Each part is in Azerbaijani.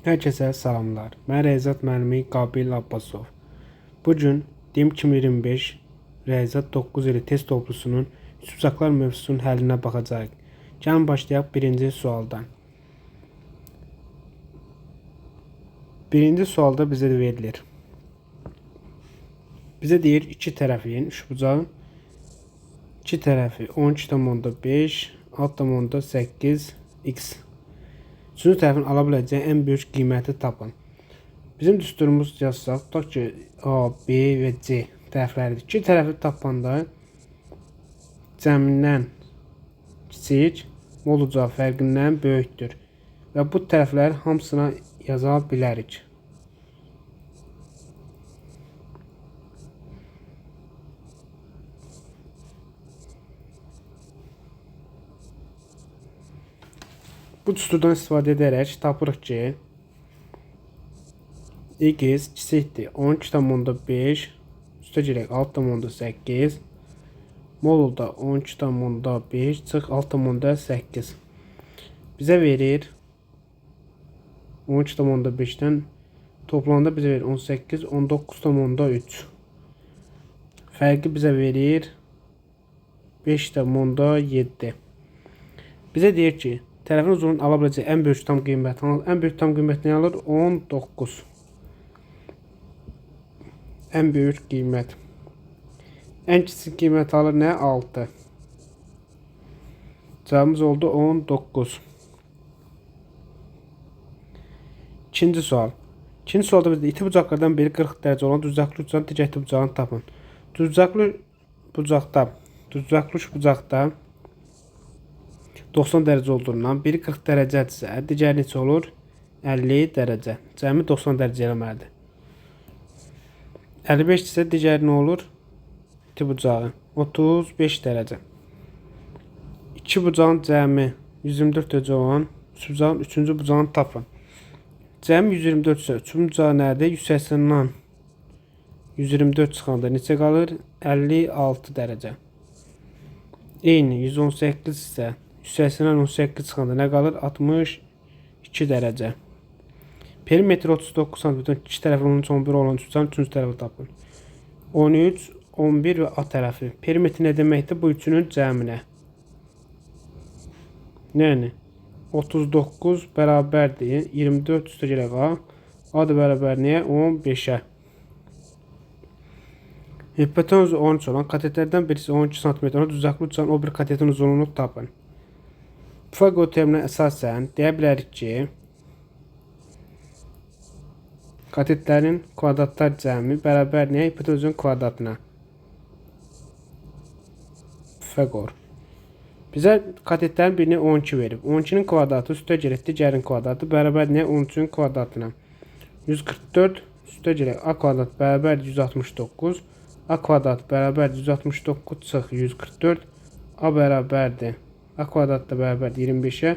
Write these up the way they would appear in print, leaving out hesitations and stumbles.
Herkese salamlar. Ben Reyzat müəllimi Qabil Abbasov. Bugün DİM 2025 Reyzat 9 ili test toplusunun üstsaklar mövzusunun həllinə baxacağıq. Gəlin başlayaq birinci sualdan. Birinci sualda bizə verilir. Bizə deyir iki tərəfin, üçbucağın iki tərəfi 12,5, alt tamamında 8, x. Üçüncü tərəfin ala biləcəyi ən böyük qiyməti tapın. Bizim düsturumuz yazsaq, tutaq ki, A, B və C tərəfləridir. İki tərəfi tapanda cəmindən kiçik, olacağı fərqindən böyükdür. Və bu tərəfləri hamısına yaza bilərik. Bu düsturdan istifadə edərək tapırıq ki, x kiçikdir 12,5 üstə girək 6,8 modulda 12,5 çıx 6,8 bizə verir 12,5-dən toplamda bizə verir 18, 19,3 fərqi bizə verir 5,7 bizə deyir ki, tərəfin uzunluğunun ala biləcəyi ən böyük tam qiyməti ən böyük tam qiymət nə alır? 19. Ən böyük qiymət. Ən kiçik qiymət alır nə? 6. Cavabımız oldu 19. İkinci sual. İkinci sualda bizdə iti bucaqlardan biri 40 dərəcə olan düzcaqlı ucdan digər iti bucağını tapın. Düzcaqlı bucaqda 90 dərəcə olduğundan biri 40 dərəcədirsə, digəri neçə olur? 50 dərəcə. Cəmi 90 dərəcə eləməlidir. 55 isə digəri nə olur? İti bucağı 35 dərəcə. İki bucağın cəmi 124 dərəcə olan bucağın üçüncü bucağını tapın. Cəmi 124 isə üçüncü bucağı nədir? 180-dan 124 çıxanda neçə qalır? 56 dərəcə. Eyni 118 isə 180-dən 18 çıxanda nə qalır? 62 dərəcə. Perimetr 39 cm, iki tərəfi 11 olan üçbucağın üçüncü tərəfi tapın. 13, 11 və A tərəfi. Perimetr nə deməkdir? Bu üçünün cəminə. Yəni 39 bərabərdir 24 üstə gələk A. A da bərabər nəyə? 15-ə. Hipotenuzu 13 olan katetlərdən birisi 12 cm olan düzcaqlı ucağın o bir katetin uzunluğunu tapın. Pifaqor teoreminə əsasən deyə bilərik ki, katetlərin kvadratlar cəmi bərabər nəyə? Hipotenuzun kvadratına. Pifaqor. Bizə katetlərin birini 12 verib. 12-nin kvadratı üstə gələk digərin kvadratı bərabər nəyə? 13-ün kvadratına. 144 üstə gələk A kvadrat bərabər 169. A kvadrat bərabər 169 çıx 144. A bərabərdir. A kvadrat da bərabərdir 25-ə.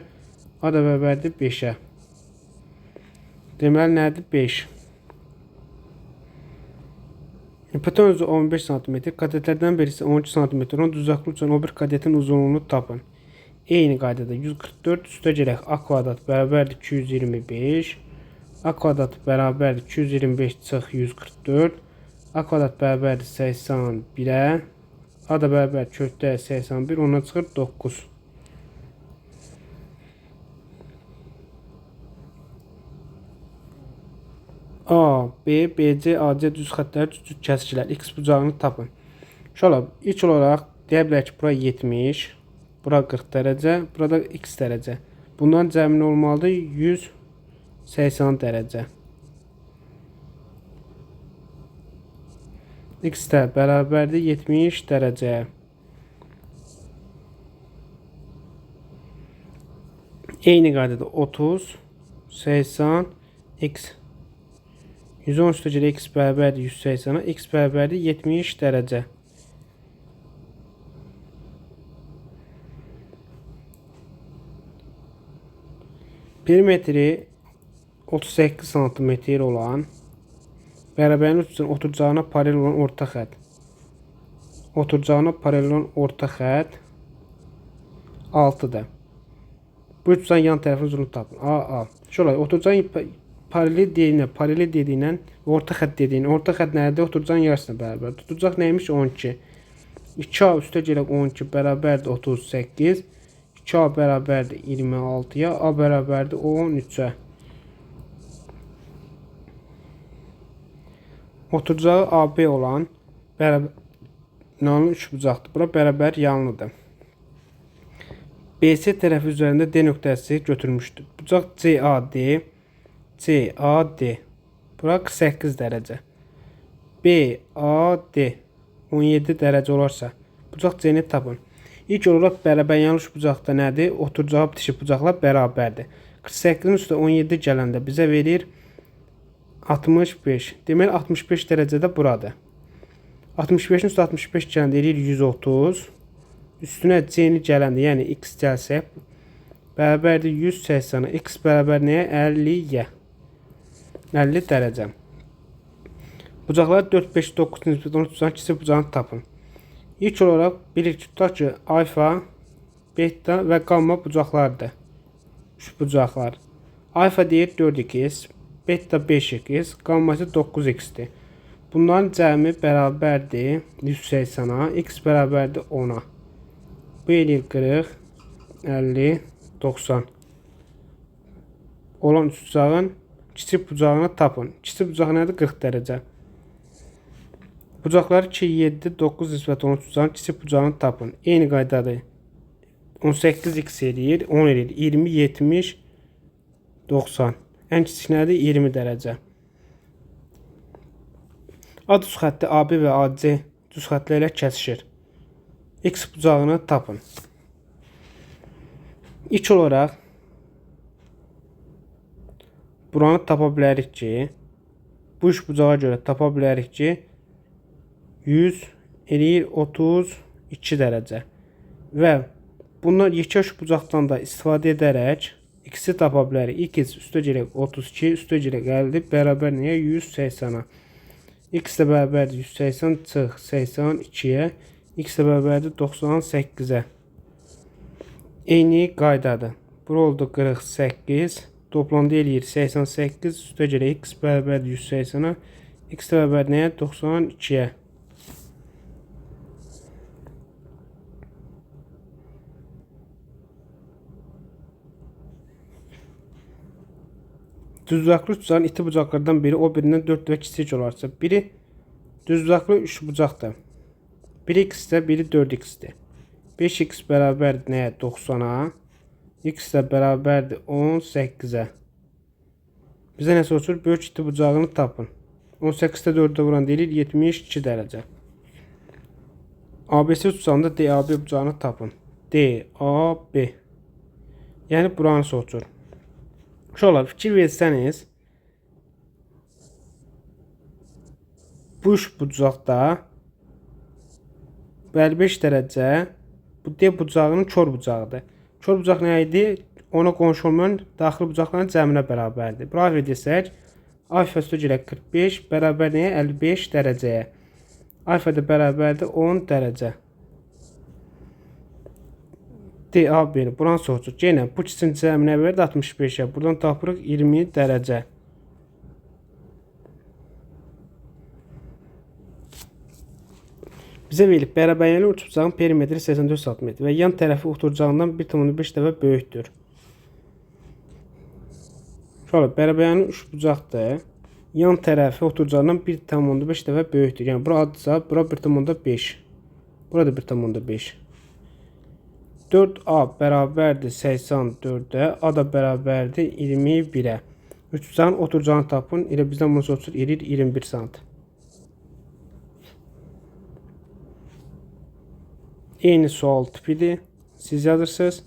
A da bərabərdir 5-ə. Deməli nədir? 5. Hipotenuzu 15 cm, katetlərdən birisi 12 cm olan düzcaqlı ucağın o bir katetin uzunluğunu tapın. Eyni qaydada 144 üstə gələk A kvadrat bərabərdir 225. A kvadrat bərabərdir 225 çıx 144. A kvadrat bərabərdir 81-ə. A da bərabər kökdə 81, ondan çıxır 9. A, B, BC, AC düz xətləri düz kəsiklər. X bucağını tapın. Şöyle ilk olaraq deyə bilərik ki, bura 70, bura 40 dərəcə, burada x dərəcə. Bundan cəmi olmalıdır 180 dərəcə. X də bərabərdir 70 dərəcəyə. Eyni qaydada 30, 80, x. 110 üstə gələ x bərabərdir 180-a, x bərabərdir 70 dərəcə. Perimetri 38 cm olan bərabərin üçün oturacağına paralel olan orta xətt. Oturacağına paralel olan orta xətt 6-dır. Bu üçgen yan tarafın uzunluğunu tapın. AA. Şöyle oturacağın paralel dediyinə orta xətt dediyin. Orta xətt nədir? Oturucağın yarısına bərabər. Tutacaq nəymiş? 12. 2A üstə gələk 12 bərabərdir 38. 2A bərabərdir 26-ya. A bərabərdir 13-ə. Oturucağı AB olan bərabər üçbucaqdır. Bura bərabər yanlıdır. BC tərəfi üzərində D nöqtəsi götürmüşdür. Bucaq CAD. Bura 48 dərəcə. BAD 17 dərəcə olarsa, bucaq C-ni tapın. İlk olaraq bərabər yanlış bucaqda nədir? Oturucağı bitişik bucaqlar bərabərdir. 48-in üstə 17 gələndə bizə verir 65. Deməli 65 dərəcədə buradır. 65-in üstə 65 gələndə edir 130. Üstünə C-ni gələndə, yəni x gəlsək, bərabərdir 180-a. X bərabər nəyə? 50-yə. 50 dərəcə. Bucaqları 4, 5, 9 nisbətən 13-dan kiçik bucağını tapın. İlk olaraq bilirik ki, tutaq ki, alfa, beta və gamma bucaqlardır. Üç bucaqlar. Alfa deyir 4x, beta 5x, gamma isə 9x-dir. Bunların cəmi bərabərdir 180-a, x bərabərdir 10-a. Bu eləyir 40, 50, 90. Olan üç bucağın kiçik bucağını tapın. Kiçik bucaq nədir? 40 dərəcə. Bucaqları 2, 7, 9 nisbətən 13 bucağın kiçik bucağını tapın. Eyni qaydadır. 18x eləyir, 10 eləyir, 20, 70, 90. Ən kiçik nədir? 20 dərəcə. A düz xətti AB və AC düz xəttlə kəsişir. X bucağını tapın. İlk olaraq buranı tapa bilərik ki, bu üç bucağa görə tapa bilərik ki, 100 eləyir 32 dərəcə. Və bunlar yekə üç bucaqdan da istifadə edərək x-i tapa bilərik. X üstə gələk 32, üstə gələk 50 bərabər nəyə? 180-a. X də bərabərdir 180 çıx 82-yə. X də bərabərdir 98-ə. Eyni qaydadır. Bura oldu 48. Toplamda eləyir 88. Üstə gələk x bərabərdir 180-a. X də bərabər nəyə? 92-yə. Düzbucaqlı üçbucağın iti bucaqlardan biri o birindən 4 və kiçik olarsa, biri düzbucaqlı üç bucaqdır. Biri x-də, biri 4x-dir. 5x bərabərdir nəyə? 90-a. X də bərabərdir 18-ə. Bizə nə soruşur? Böyük iti bucağını tapın. 18-də 4-də vuran deyilir 72 dərəcə. ABC üçbucağında DAB bucağını tapın. DAB. Yəni buranı soruşur. Uşaqlar, fikir versəniz, bu üç bucaqda 55 dərəcə bu D bucağının kör bucağıdır. Kör bucaq nə idi? Ona qonşu olmayan daxili bucaqların cəminə bərabərdir. Bura desək, alfa üstə gələk 45 bərabər nəyə? 55 dərəcəyə. Alfa da bərabərdir 10 dərəcə. DAB-ni buranı soruşur. Yenə bu ikisinin cəminə verdi 65-ə. Buradan tapırıq 20 dərəcə. Bizə verilib bərabərli üçbucağın perimetri 84 sm və yan tərəfi oturucağından 1,5 dəfə böyükdür. Şöyle bərabərli üçbucaqdır. Yan tərəfi oturucağından 1,5 dəfə böyükdür. Yəni bura adsa, bura 1,5. Burada 1,5. 4A bərabərdir 84-ə, A da bərabərdir 21-ə. Üçbucağın oturucağını tapın. Elə bizdən bunu soruşur, erir 21 sm. Eyni sual tipidir. Siz yazırsınız.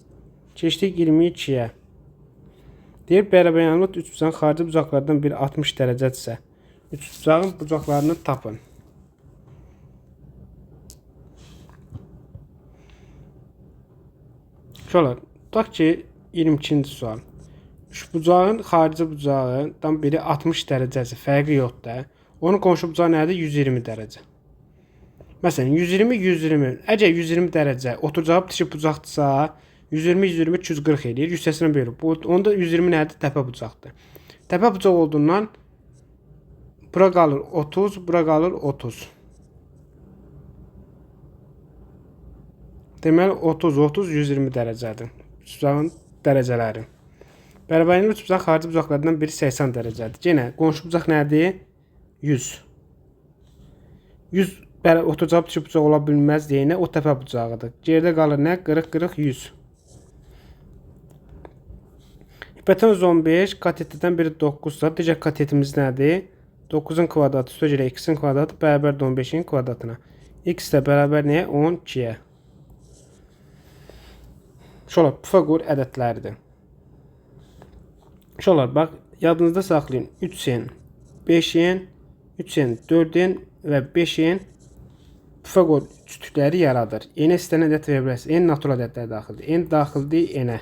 Keçdik 22-yə. Deyir, bərabəryanlı üçbucağın xarici bucaqlardan biri 60 dərəcədirsə, üçbucağın bucaqlarını tapın. Şöyle, tutaq ki 22-ci sual. Üçbucağın xarici bucağından biri 60 dərəcəsi, fərqi yoxdur. Onun qonşu bucağı nədir? 120 dərəcə. Məsələn, 120, 120. Əgər 120 dərəcə oturucağı bitişik bucaqdırsa, 120, 120, 240 eləyir. 180-ə bölür. Onda 120 nədir? Təpə bucaqdır. Təpə bucaq olduğundan bura qalır 30, bura qalır 30. Deməli 30, 30, 120 dərəcədir. Bucağın dərəcələri. Bərabərliklə üç bucaq xarici bucaqlardan biri 80 dərəcədir. Yenə qonşu bucaq nədir? 100. 100 oturacaq iki bucaq ola bilməz deyinə o təpə bucağıdır. Geridə qalır nə? 40, 40, 100. Hipotenuz 15, katetdən biri 9-sa, digər katetimiz nədir? 9-un kvadratı üstə görə x-in kvadratı bərabərdir 15-in kvadratına. X də bərabər nəyə? 12-yə. Şolar, Pifaqor ədədləridir. Şolar, bax, yadınızda saxlayın. 3-in, 5-in, 3-in, 4-in və 5-in Pifaqor cütükləri yaradır. N-ə istənilən ədəd verə bilərsiniz. N natural ədədlər daxildir. N daxildir N-ə.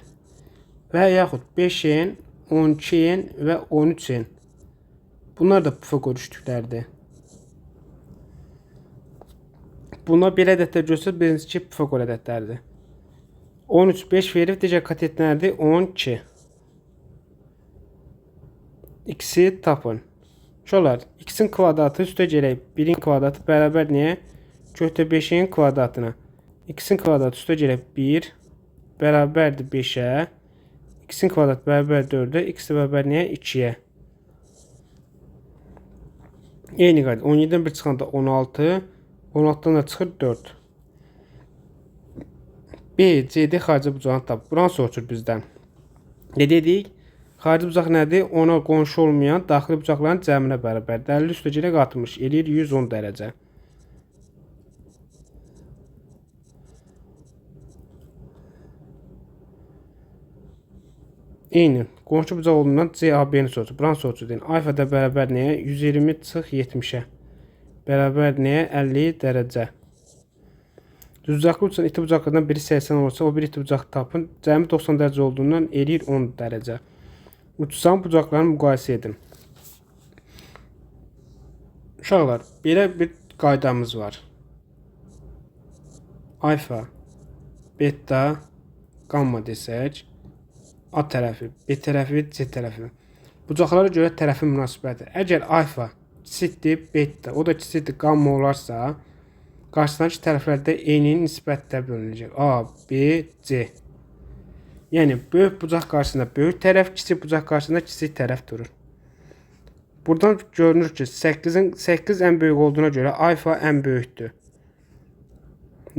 Və yaxud 5-in, 12-in və 13-in. Bunlar da Pifaqor cütükləridir. Bunlar belə ədədlər göstərir. Birincisi ki, Pifaqor ədədləridir. 13, 5 verir. Digər katet nədir? 12. X-i tapın. Şolar, x-in kvadratı üstə gələk 1-in kvadratı bərabər nəyə? Götür 5-in kvadratına. X-in kvadratı üstə gələk 1 bərabərdir 5-ə. X-in kvadratı bərabər 4-ə. X bərabər nəyə? 2-yə. Eyni qayda. 17-dən 1 çıxanda 16. 16-dan da çıxır 4. B, C-də xarici bucağını tap. Buranı soruşur bizdən. Ne dedik? Xarici bucaq nədir? Ona qonşu olmayan daxili bucaqların cəminə bərabərdir. 50 üstə gələk 60. Eləyir 110 dərəcə. Eyni. Qonşu bucaq olduğundan CAB-ni soruşur. Buranı soruşur deyin. Alfa da bərabər nəyə? 120 çıx 70-ə. Bərabər nəyə? 50 dərəcə. Düzbucaqlı uçan iti bucaqlardan biri 80 olsa, o bir iti bucaq tapın. Cəmi 90 dərəcə olduğundan eləyir 10 dərəcə. Uçsan bucaqlarını müqayisə edin. Uşaqlar, belə bir qaydamız var. Alfa, beta, gamma desək, A tərəfi, B tərəfi, C tərəfi. Bucaqlara görə tərəfin münasibəti. Əgər alfa kiçikdir, beta, o da kiçikdir, gamma olarsa, qarşısındakı tərəflərdə eyni nisbətdə bölünəcək. A, B, C. Yəni, böyük bucaq qarşısında böyük tərəf, kiçik bucaq qarşısında kiçik tərəf durur. Buradan görünür ki, 8 ən böyük olduğuna görə alfa ən böyükdür.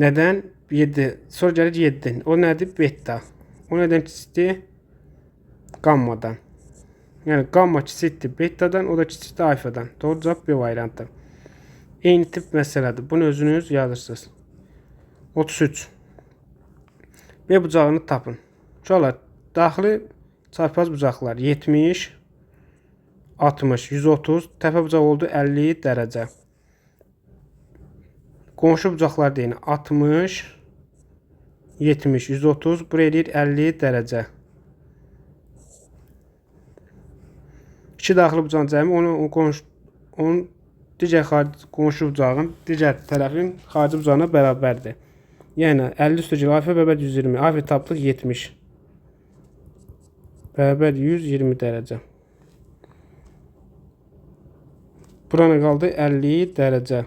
Nədən? 7. Sonra gəlir 7. O nədir? Beta. O nədən kiçikdir? Gammadan. Yəni, gamma kiçikdir betadan, o da kiçikdir alfadan. Doğru cavab B variantı. Eyni tip məsələdir. Bunu özünüz yazırsınız. 33. B bucağını tapın. Uşaqlar, daxili çarpaz bucaqlar 70, 60, 130, təpə bucaq oldu 50 dərəcə. Qonşu bucaqlar deyin 60, 70, 130, bura eləyir 50 dərəcə. İki daxili bucağın cəmi onun digər qonşu bucağın digər tərəfin xarici bucağına bərabərdir. Yəni 50 üstə gəlir alfa bərabər 120. Alfa tapdıq 70. Bərabər 120 dərəcə. Buranı qaldı 50 dərəcə.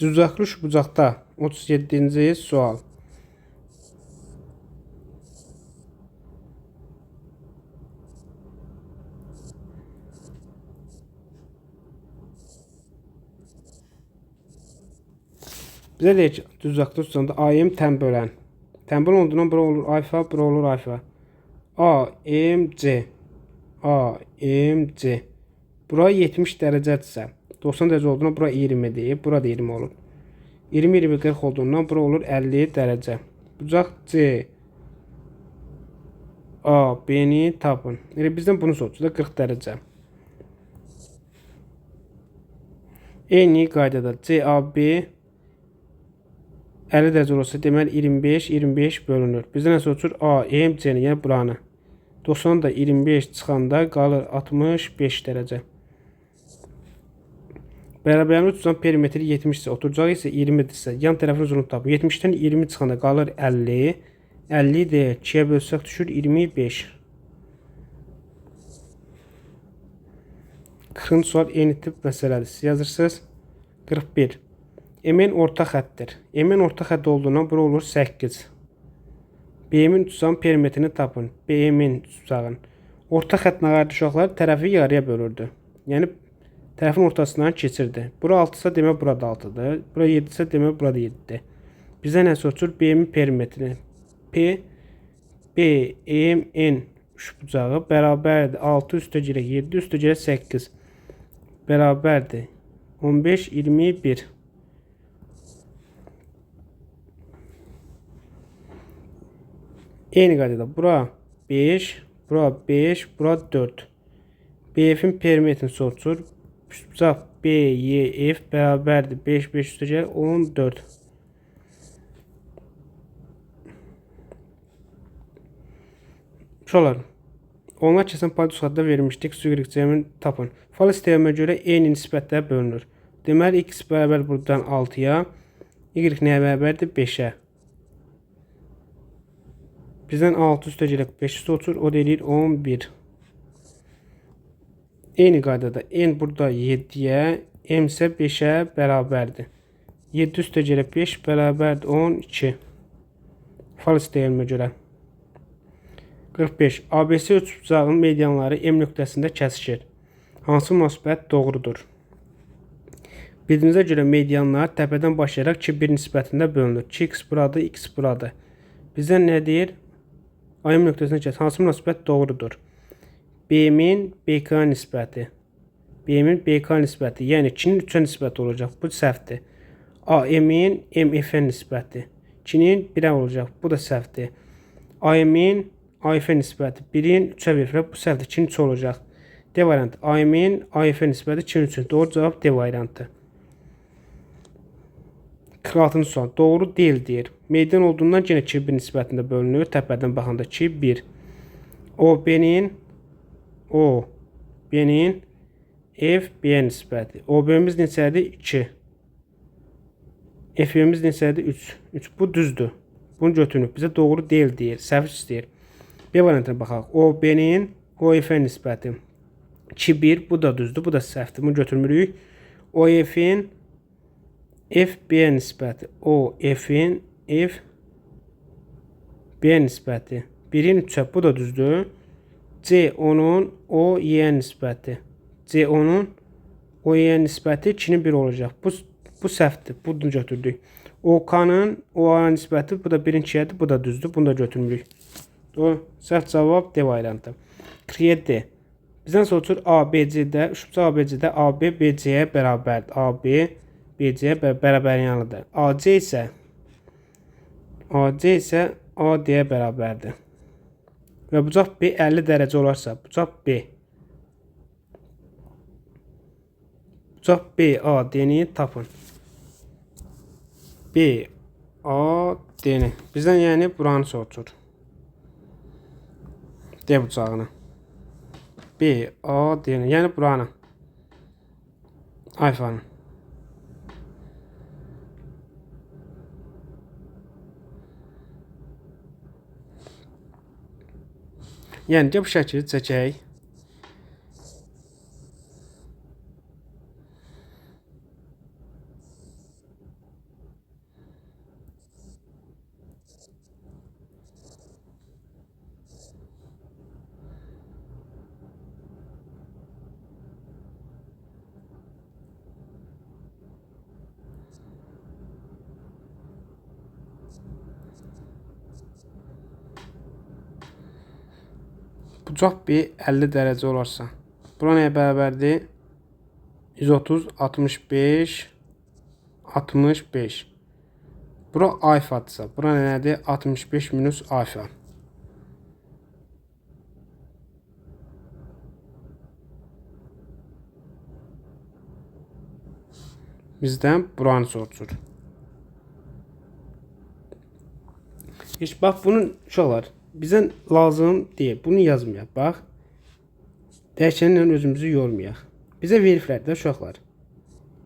Düzbucaqlı üç bucaqda 37-ci sual. Bizə deyək ki, düzbucaqlı tutsanda AM tənbölən. Tənbölən olduğundan bura olur alfa, bura olur alfa. AMC. AMC. Bura 70 dərəcədirsə, 90 dərəcə olduğundan bura 20 deyib, bura da 20 olur. 20, 20, 40 olduğundan bura olur 50 dərəcə. Bucaq C. A, B-ni tapın. Yəni, bizdən bunu soruşur da 40 dərəcə. Eyni qaydada CAB 50 dərəcə olursa, deməli 25, 25 bölünür. Bizdən nə soruşur? A, MC-ni, yəni buranı. 90 da 25 çıxanda qalır 65 dərəcə. Bərabərlik tutan perimetri 70 isə, oturacaq isə 20-dirsə, yan tərəfin uzunluğunu tapın. 70-dən 20 çıxanda qalır 50. 50 idi. 2'yə bölsək düşür 25. 40-cı sual eyni tip məsələdir. Siz yazırsınız. 41. MN orta xəttdir. MN orta xətt olduğundan bura olur 8. BM-in uçsağın perimetrini tapın. BM-in uçsağın. Orta xətt nə qarşı uşaqlar tərəfi yarıya bölürdü. Yəni tərəfin ortasından keçirdi. Bura 6-sa demək burada 6-dır. Bura 7-sə demək burada 7-dir. Bizə nə soruşur? BM-in perimetrini. P BMN üçbucağı bərabərdir. 6 üstə girək 7 üstə girək 8 bərabərdir. 15 21. Eyni qaydada bura 5, bura 5, bura 4. BF-in perimetrini soruşur. Üçbucaq BYF bərabərdir. 5 5 üstə girək 14. Uşaqlar, onlar kəsən payda suadda vermişdik. Su-y-cəmin tapın. Falis teoremə görə eyni nisbətlərə bölünür. Deməli, x bərabər buradan 6-ya, y nəyə bərabərdir? 5-ə. Bizdən 6 üstə gələk 5 üstə otur, o da eləyir 11. Eyni qaydada n burada 7-yə, m isə 5-ə bərabərdir. 7 üstə gələk 5 bərabərdir 12. Falis teoremə görə. 45. ABC üçbucağın medianları M nöqtəsində kəsişir. Hansı münasibət doğrudur? Bildiyinizə görə medianlar təpədən başlayaraq 2-1 nisbətində bölünür. 2x buradır, x buradır. Bizdən nə deyir? AM nöqtəsində kəsişir. Hansı münasibət doğrudur? BM-in BK nisbəti. BM-in BK nisbəti. Yəni 2-nin 3-ə nisbəti olacaq. Bu səhvdir. AM-in MF-ə nisbəti. 2-nin 1-ə olacaq. Bu da səhvdir. AM-in AF nisbəti 1-in 3-ə verir. Bu səhvdir. 2-nin 3 olacaq. D variantı. AM-in AF nisbəti 2-nin 3. Doğru cavab D variantı. 46-cı sual. Doğru deyil deyir. Meydan olduğundan yenə 2-1 nisbətində bölünür. Təpədən baxanda 2-1. OB-nin FB nisbəti. OB-miz neçədir? 2. FB-miz neçədir? 3. Bu düzdür. Bunu götürünüb. Bizə doğru deyil deyir. Səhv istəyir. B variantına baxaq. OB-nin OF nisbəti 2-1. Bu da düzdür. Bu da səhvdir. Bunu götürmürük. OF-in FB nisbəti. OF-in FB nisbəti 1-in 3-ə. Bu da düzdür. C10-un OY nisbəti. C10-un OY nisbəti 2-nin 1 olacaq. Bu səhvdir. Bunu götürdük. OK-nın OA nisbəti. Bu da 1-in 2-yədir. Bu da düzdür. Bunu da götürmürük. Doğru. Səhv cavab D variantı. 47. Bizdən soruşur ABC'də, üçbucaq ABC'də AB BC-yə bərabərdir. AB BC-yə bərabər yanıdır. AC isə AD-yə bərabərdir. Və bucaq B 50 dərəcə olarsa, bucaq B AD-ni tapın. B AD-ni. Bizdən yəni buranı soruşur. D bucağını. B AD-ni. Yəni buranı. Alfanı. Yəni bu şəkili çəkək. Bucaq B 50 dərəcə olarsa, bura nəyə bərabərdir? 130, 65, 65. Bura alfadırsa, bura nədir? 65 minus alfa. Bizdən buranı soruşur. Heç bax, bunun uşaqlar bizə lazım deyil. Bunu yazmayaq. Bax. Dəyişənlə özümüzü yormayaq. Bizə veriblər də uşaqlar.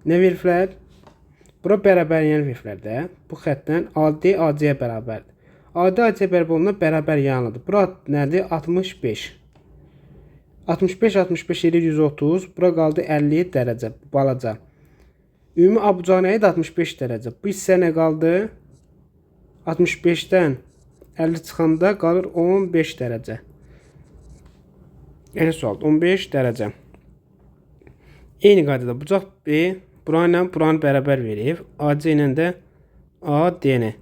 Nə veriblər? Bura bərabər yəni veriblər də. Bu xəttdən AD AC-yə bərabərdir. Adi AC hiperboluna bərabər yanlıdır. Bura nədir? 65. 65 65 edir 130. Bura qaldı 50 dərəcə. Balaca. Ümumi abucağı nə idi? 65 dərəcə. Bu hissə nə qaldı? 65-dən 50 çıxanda qalır 15 dərəcə. Elə sual. 15 dərəcə. Eyni qaydada bucaq B buranı bərabər verib. AC ilə də AD-ni.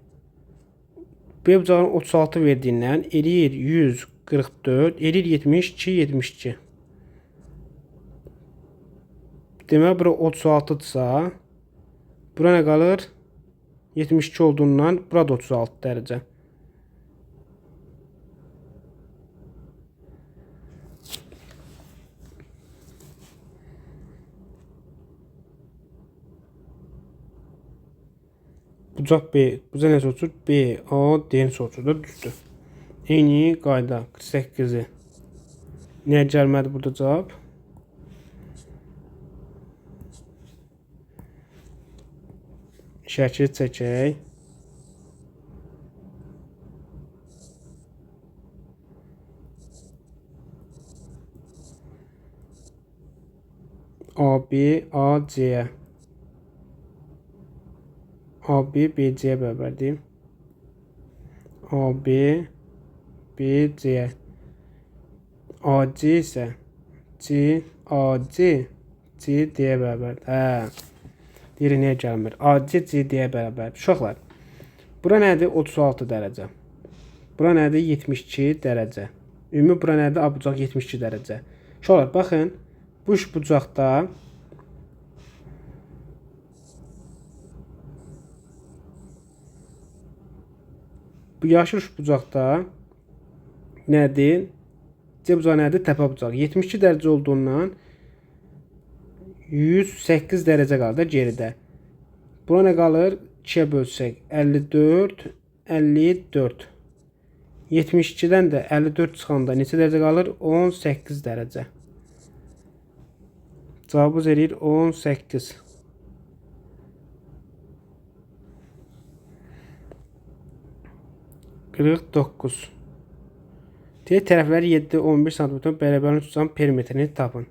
B bucağın 36 verdiyindən eləyir 144, eləyir 72, 72. Demək, bura 36-dırsa, bura nə qalır? 72 olduğundan, bura da 36 dərəcə. Bucaq B, bucaq nə soruşur? B, A, D-ni soruşur da, düzdür. Eyni qayda, 48-i. Nəyə gəlmədi burada cavab? Şəkil çəkək. AB, AC. AB, BC-yə bərabərdir. AB, BC. AC isə C, AC, CD-yə bərabərdir. Deyir, niyə gəlmir? AC, CD-yə bərabərdir. Uşaqlar, bura nədir? 36 dərəcə. Bura nədir? 72 dərəcə. Ümumi bura nədir? A bucaq 72 dərəcə. Uşaqlar, baxın, bu üç bucaqda bu yaşıl üç bucaqda nədir? C bucağı nədir? Təpə bucağı. 72 dərəcə olduğundan 108 dərəcə qaldı geridə. Bura nə qalır? 2-yə bölsək 54, 54. 72-dən də 54 çıxanda neçə dərəcə qalır? 18 dərəcə. Cavabımız eləyir 18. Qırıq 9. Deyək, tərəfləri 7-11 cm bərabərlik tutan perimetrini tapın.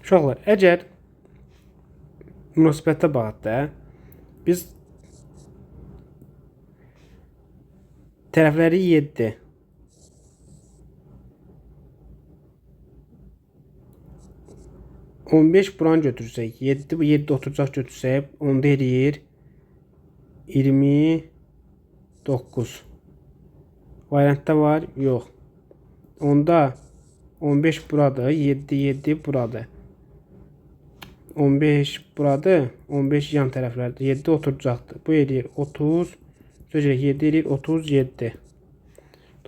Uşaqlar, əgər münasibətə baxaq da, biz tərəfləri 7, on beş buranı götürsək, 7 oturacaq götürsək, onda eləyir 29. Variantda var? Yox. Onda 15 buradır, 7 buradır. 15 buradır, 15 yan tərəflərdir. 7 oturacaqdır. Bu eləyir 30. Sözcək 7 eləyir 37.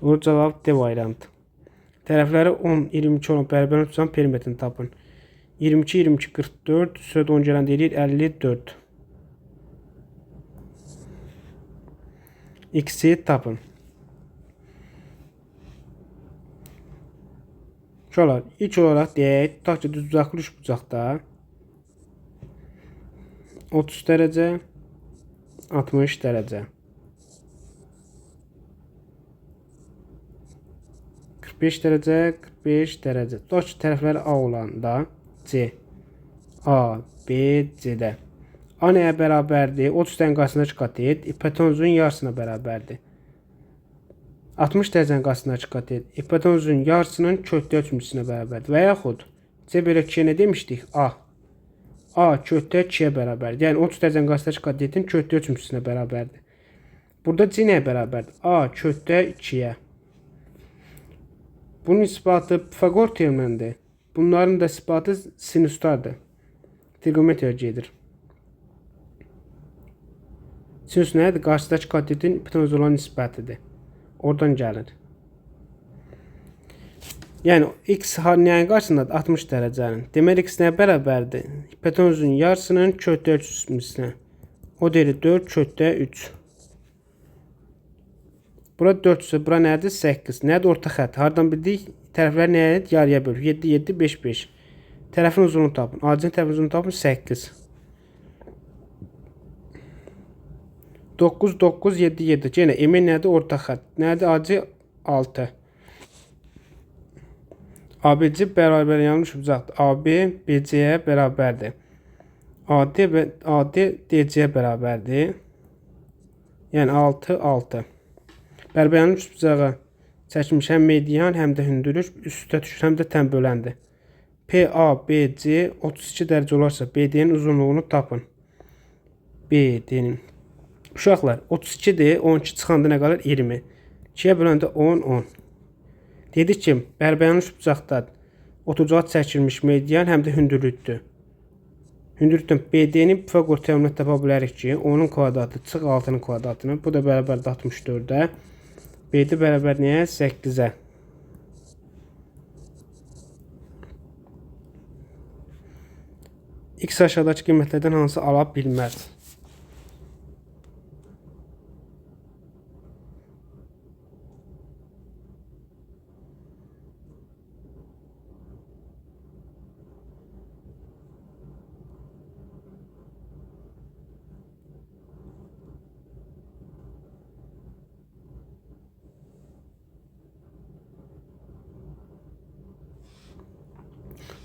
Doğru cavab D variantı. Tərəfləri 10, 22 olan bərabər tutan perimetrini tapın. 22, 22, 44. Sürədə 10 gələn eləyir 54. X-i tapın. Uşaqlar, ilk olaraq deyək, tutaq ki, düz bucaqlı üç bucaqda 30 dərəcə, 60 dərəcə. 45 dərəcə, 45 dərəcə. Tutaq ki, tərəfləri A olanda C, A, B, C-də. A nəyə bərabərdir? 30-dən qarşısındakı qat et, hipotenuzun yarısına bərabərdir. 60 dərəcənin qarşısındakı qat et, hipotenuzun yarısının köhdə ölçümçüsünə bərabərdir. Və yaxud C bölü 2-yə nə demişdik? A. A köhdə 2-yə bərabərdir. Yəni 30 dərəcənin qarşısındakı qat etin köhdə ölçümçüsünə bərabərdir. Burada C nəyə bərabərdir? A köhdə 2-yə. Bunun isbatı Pifagor teoremindir. Bunların da isbatı sinuslardır. Trigonometriya gedir. Sinus nədir? Qarşıdakı katetin hipotenuza olan nisbətidir. Oradan gəlir. Yəni x nəyin qarşısındadır? 60 dərəcənin. Deməli x nəyə bərabərdir? Hipotenuzun yarısının köhdə ölçüsünə. O deyir 4 köhdə 3. Bura 4 ise bura nədir? 8. Nədir orta xətt? Hardan bildik? Tərəflər nəyə yarıya bölür? 7, 7, 5, 5. Tərəfin uzunluğunu tapın. AC'nin tərəfin uzunluğunu tapın 8. 9, 9, 7, 7. Yenə M nədir? Orta xətt. Nədir? AC 6. ABC bərabər yanlış bucaqdır. AB BC-yə bərabərdir. AD DC-yə bərabərdir. Yəni 6, 6. Bərabər yanlış bucağı çəkmiş həm median, həm də hündürlük üstə düşür, həm də tənböləndir. PABC 32 dərəcə olarsa BD-nin uzunluğunu tapın. BD-nin. Uşaqlar 32-dir, 12 çıxanda nə qalır? 20. 2-yə böləndə 10, 10. Dedik ki, bərabər yanlış bucaqda otucağa çəkilmiş median həm də hündürlükdür. Hündürlükdən BD-nin Pifaqor teoremini tapa bilərik ki, onun kvadratı çıx 6-nın kvadratını. Bu da bərabərdir 64-ə. BD bərabər nəyə? 8-ə. X aşağıdakı qiymətlərdən hansı ala bilməz?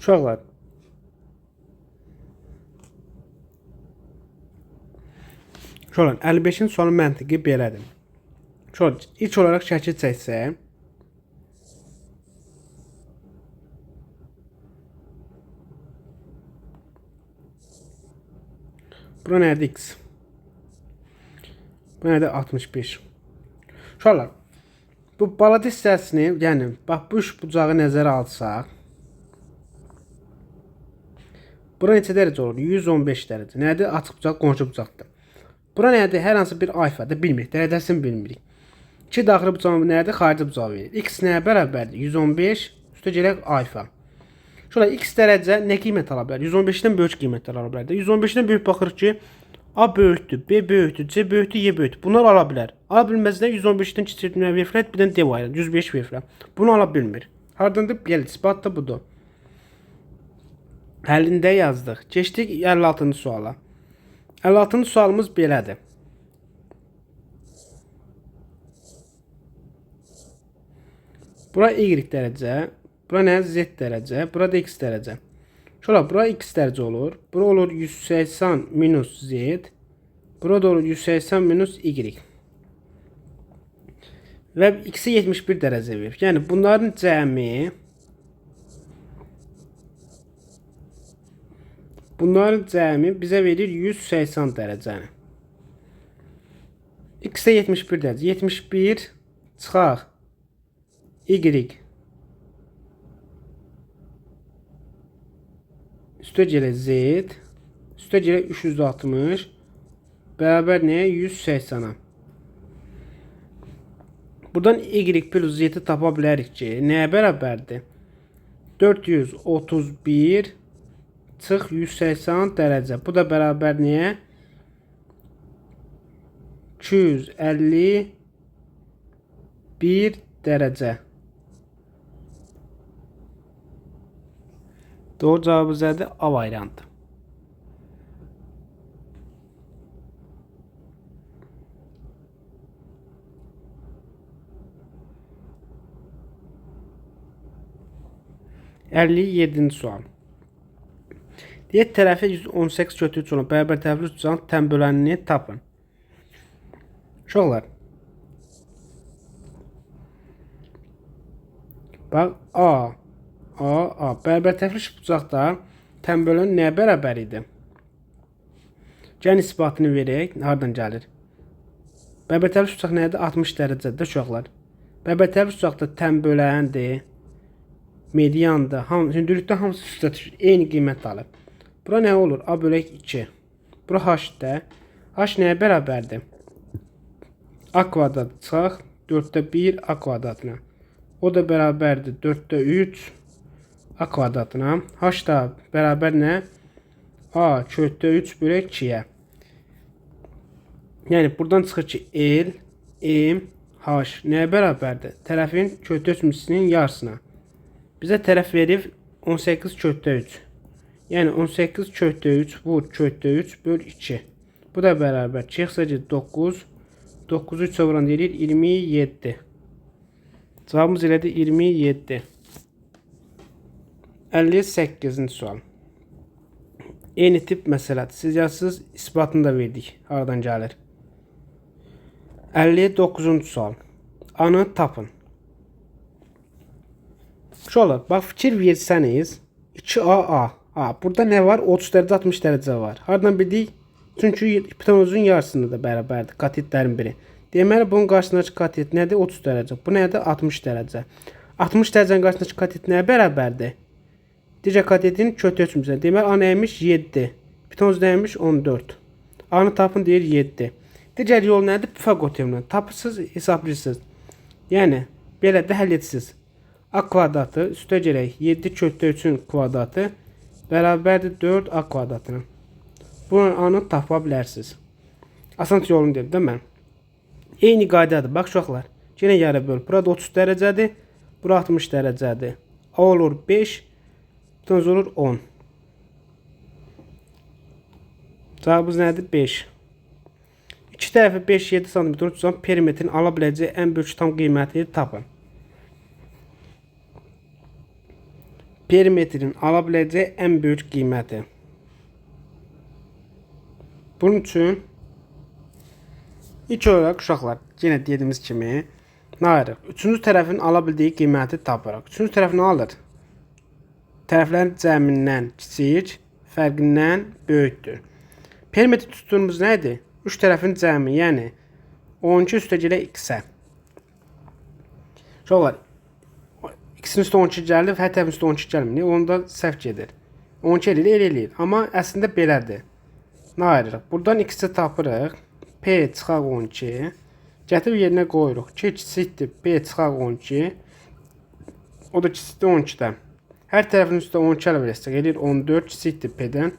Uşaqlar, şöyle 55'in sonu məntiqi belədir. Şöyle ilk olaraq şəkil çəksək, bura nədir? X. Bu nədir? 65. Uşaqlar, bu balad hissəsini, yəni bax bu üç bucağı nəzərə alsaq, bura neçə dərəcə olur? 115 dərəcə. Nədir? Açıq bucaq, qonşu bucaqdır. Bura nədir? Hər hansı bir A ifadə bilmirik. Dərəcəsini bilmirik. 2 daxili bucaq nədir? Xarici bucaq verir. X nəyə bərabərdir? 115 üstə gələk A ifadə. Şöyle X dərəcə nə qiymət ala bilər? 115-dən böyük qiymətlər ala bilər. 115-dən böyük baxırıq ki, A böyükdür, B böyükdür, C böyükdür, Y böyükdür. Bunlar ala bilər. Ala bilməzdən 115-dən kiçik verflər, bir dənə D var, 105 verflər. Bunu ala bilmir. Hardandır? Gəl, isbat da budur. Əlində yazdıq. Keçdik 56-cı suala. 56-cı sualımız belədir. Bura Y dərəcə, bura nə? Z dərəcə, bura da X dərəcə. Şöyle bura X dərəcə olur. Bura olur 180 minus Z. Bura da olur 180 minus Y. Və X-i 71 dərəcə verir. Yəni bunların cəmi bizə verir 180 dərəcəni. X-də 71 dərəcə. 71 çıxaq Y. Üstə gələ Z. Üstə gələ 360. Bərabər nəyə? 180-a. Buradan Y plus Z-i tapa bilərik ki, nəyə bərabərdir? 431 çıx 180 dərəcə. Bu da bərabər nəyə? 251 dərəcə. Doğru cavabı zədir A variantı. Yedinci sual. Diyet tərəfi 118 götürücü olan bərabər tərəfli uçacağın tənbölənini tapın. Uşaqlar, bax A bərabər tərəfli bucaqda tənbölən nəyə bərabər idi? Gəlin isbatını verək. Hardan gəlir? Bərabər tərəfli bucaq nədir? 60 dərəcədir uşaqlar. Bərabər tərəfli bucaqda tənböləndir, mediandır, hündürlükdə hamısı üstə düşür. Eyni qiymət alır. Bura nə olur? A bölək 2. Bura H-də. H nəyə bərabərdir? A kvadrat çıxaq 4-də 1 A kvadratına. O da bərabərdir 4-də 3 A kvadratına. H da bərabər nə? A kökdə 3 bölək 2-yə. Yəni buradan çıxır ki L, M, H nəyə bərabərdir? Tərəfin kötü ölçüsünün yarısına. Bizə tərəf verib 18/3. Yəni 18/3 vur kötü 3 böl 2. Bu da bərabər. 2 9. 9'u 3'e vuran deyir 27. Cevabımız elədi 27. 58-ci sual. Eyni tip məsələdir. Siz yazsınız, isbatını da verdik. Haradan gəlir? 59-cu sual. Anı tapın. Şöyle bak, fikir verseniz 2AA. Burada ne var? 30 derece 60 derece var. Haradan bildik? Çünkü hipotenuzun yarısında da bərabərdir. Katetlərin biri. Deməli bunun qarşısındakı katet nədir? 30 derece. Bu nədir? 60 derece. 60 derecenin qarşısındakı katet nəyə bərabərdir? Digər katetin kötü ölçümüzə. Deməli A nəymiş? 7. Hipotenuz nəymiş? 14. A'nı tapın deyir 7. Digər yol nədir? Pifaqor teoremi. Tapırsınız, hesablayırsınız. Yəni belə də həll etsiniz. A kvadratı üstə gələk 7 kötü 3'ün kvadratı bərabərdir 4A kvadratına. Bunun A'nı tapa bilərsiniz. Asan yolunu dedim də mən. Eyni qaydadır. Bax uşaqlar. Yenə yarı böl. Burada 30 dərəcədir. Bura 60 dərəcədir. A olur 5. Hipotenuz olur 10. Cevabımız nədir? 5. İki tərəfi 5-7 cm tutan perimetrin ala biləcəyi ən böyük tam qiyməti tapın. Perimetrin ala biləcəyi ən böyük qiyməti. Bunun üçün ilk olaraq uşaqlar, yenə dediyimiz kimi nə ayırıq? Üçüncü tərəfin ala bildiyi qiyməti tapırıq. Üçüncü tərəf nə alır? Tərəflərin cəmindən kiçik, fərqindən böyükdür. Perimetri tutduğumuz nədir? Üç tərəfin cəmi, yəni 12 üstə gələ x-ə. Uşaqlar, x-in üstə 12 gəlir, hər tərəfin üstə 12 gəlmir. Onda səhv gedir. 12 eləyir. Amma əslində belədir. Nə ayırırıq? Buradan x-i tapırıq. P çıxaq 12. Gətirib yerinə qoyuruq. 2 kiçikdir. P çıxaq 12. O da kiçikdir 12-dən. Hər tərəfin üstə 12 əlavə etsək, eləyir 14 kiçikdir P-dən.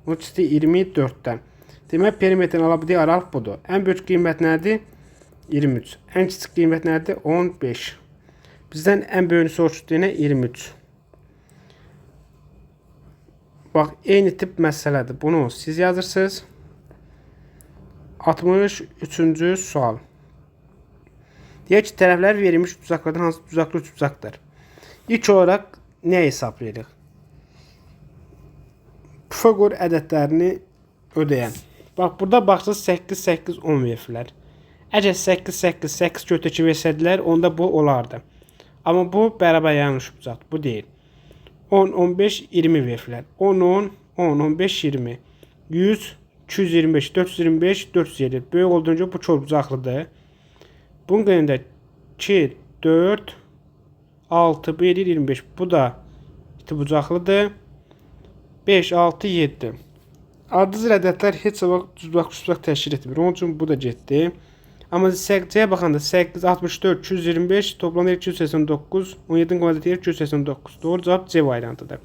O kiçikdir 24-dən. Demək perimetrin ala bildiyi aralıq budur. Ən böyük qiymət nədir? 23. Ən kiçik qiymət nədir? 15. Bizdən ən böyüyünü soruşdu yenə 23. Bax, eyni tip məsələdir. Bunu siz yazırsınız. 63-cü sual. Deyək ki, tərəflər verilmiş düzaqlardan hansı düzaqlı düzaqdır? İlk olaraq nə hesablayırıq? Pifaqor ədədlərini ödəyən. Bax, burada baxsınız 8, 8, 10 verilər. Əgər 8, 8, 8 kötəki versədilər, onda bu olardı. Amma bu bərabər yanlış düzaqdır. Bu deyil. 10, 15, 20 verilər. 10, 10, 10, 15, 20. 100, 225, 425, 450. Böyük olduğunca bu çox uzaqlıdır. Bunun qeyrində 2, 4, 6, 1, 25. Bu da bucaqlıdır. 5, 6, 7. Ardıcıl ədədlər heç vaxt düzbaq təşkil etmir. Onun üçün bu da getdi. Amma C-yə baxanda 8, 64, 225, toplamda 289, 17-nin kvadratı 289. Doğru cavab C variantıdır.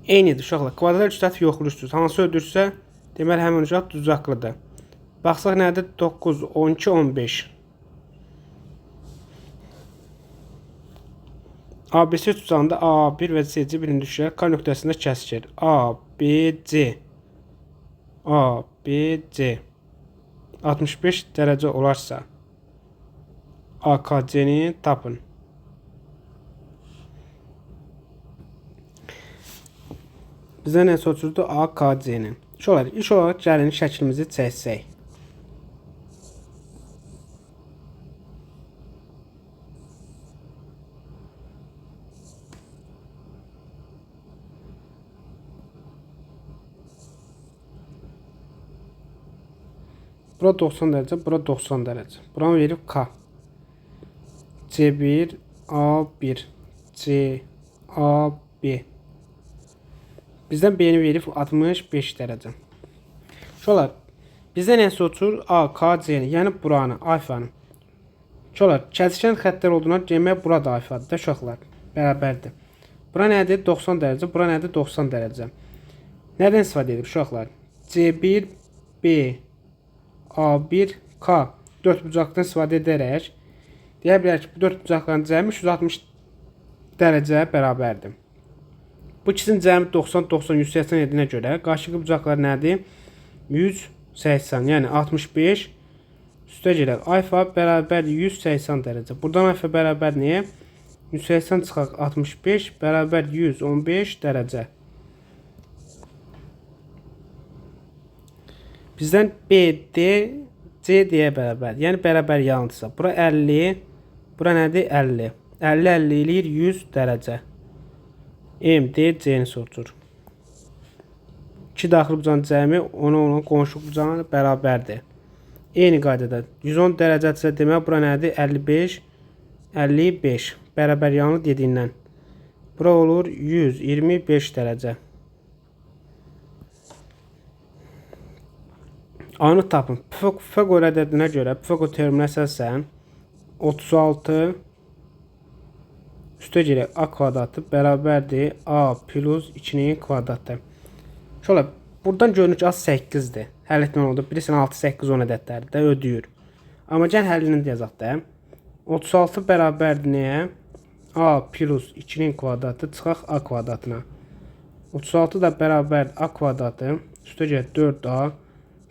Eynidir uşaqlar. Kvadrat üstəti yoxlursuz. Hansı öldürsə, deməli həmin uşaq düzaqlıdır. Baxsaq nədir? 9, 12, 15. ABC tutacağında A1 və C birini düşürək. K nöqtəsində kəsilir. ABC 65 dərəcə olarsa AKC-ni tapın. Bizə nə soruşurdu? AKC-ni. İlk olaraq gəlin şəklimizi çəksək. Bura 90 dərəcə, bura 90 dərəcə. Buranı verib K. C1, A1, C, A1. Bizdən B-ni verib 65 dərəcə. Şolar, bizdən nə soruşur? A, K, C-ni, yəni buranı, alfanı. Şolar, kəsişən xəttlər olduğuna demək burada alfadır da uşaqlar. Bərabərdir. Bura nədir? 90 dərəcə, bura nədir? 90 dərəcə. Nədən istifadə edib uşaqlar? C1, B, A1, K. 4 bucaqdan istifadə edərək deyə bilərik ki, bu 4 bucaqların cəmi 360 dərəcəyə bərabərdir. Bu ikisinin cəmi 90, 90, 180 edinə görə qarşılıqlı bucaqlar nədir? 180, yəni 65 üstə gələk alfa bərabər 180 dərəcə. Buradan alfa bərabər nəyə? 180 çıxaq 65 bərabər 115 dərəcə. Bizdən BD CD-yə bərabər, yəni bərabər yanıdırsa. Bura 50, bura nədir? 50. 50 eləyir 100 dərəcə. MD C-ni soruşur. 2 daxili bucağın cəmi ona qonşuluq bucağına bərabərdir. Eyni qaydada 110 dərəcədirsə demək bura nədir? 55, 55 bərabər yanı dediyindən. Bura olur 125 dərəcə. A-nı tapın. Pifaqor ədədinə görə Pifaqor teoreminə əsasən 36 üstə gələk A kvadratı bərabərdir A plus 2-nin kvadratı. Şöyle buradan görünür ki, az 8'dir. Həll etmək oldu. Bilirsən 6, 8, 10 ədədləri də ödəyir. Amma gəl həllini yazaq da. 36 bərabərdir nəyə? A plus 2-nin kvadratı çıxaq A kvadratına. 36 da bərabərdir A kvadratı. Üstə gələk 4A.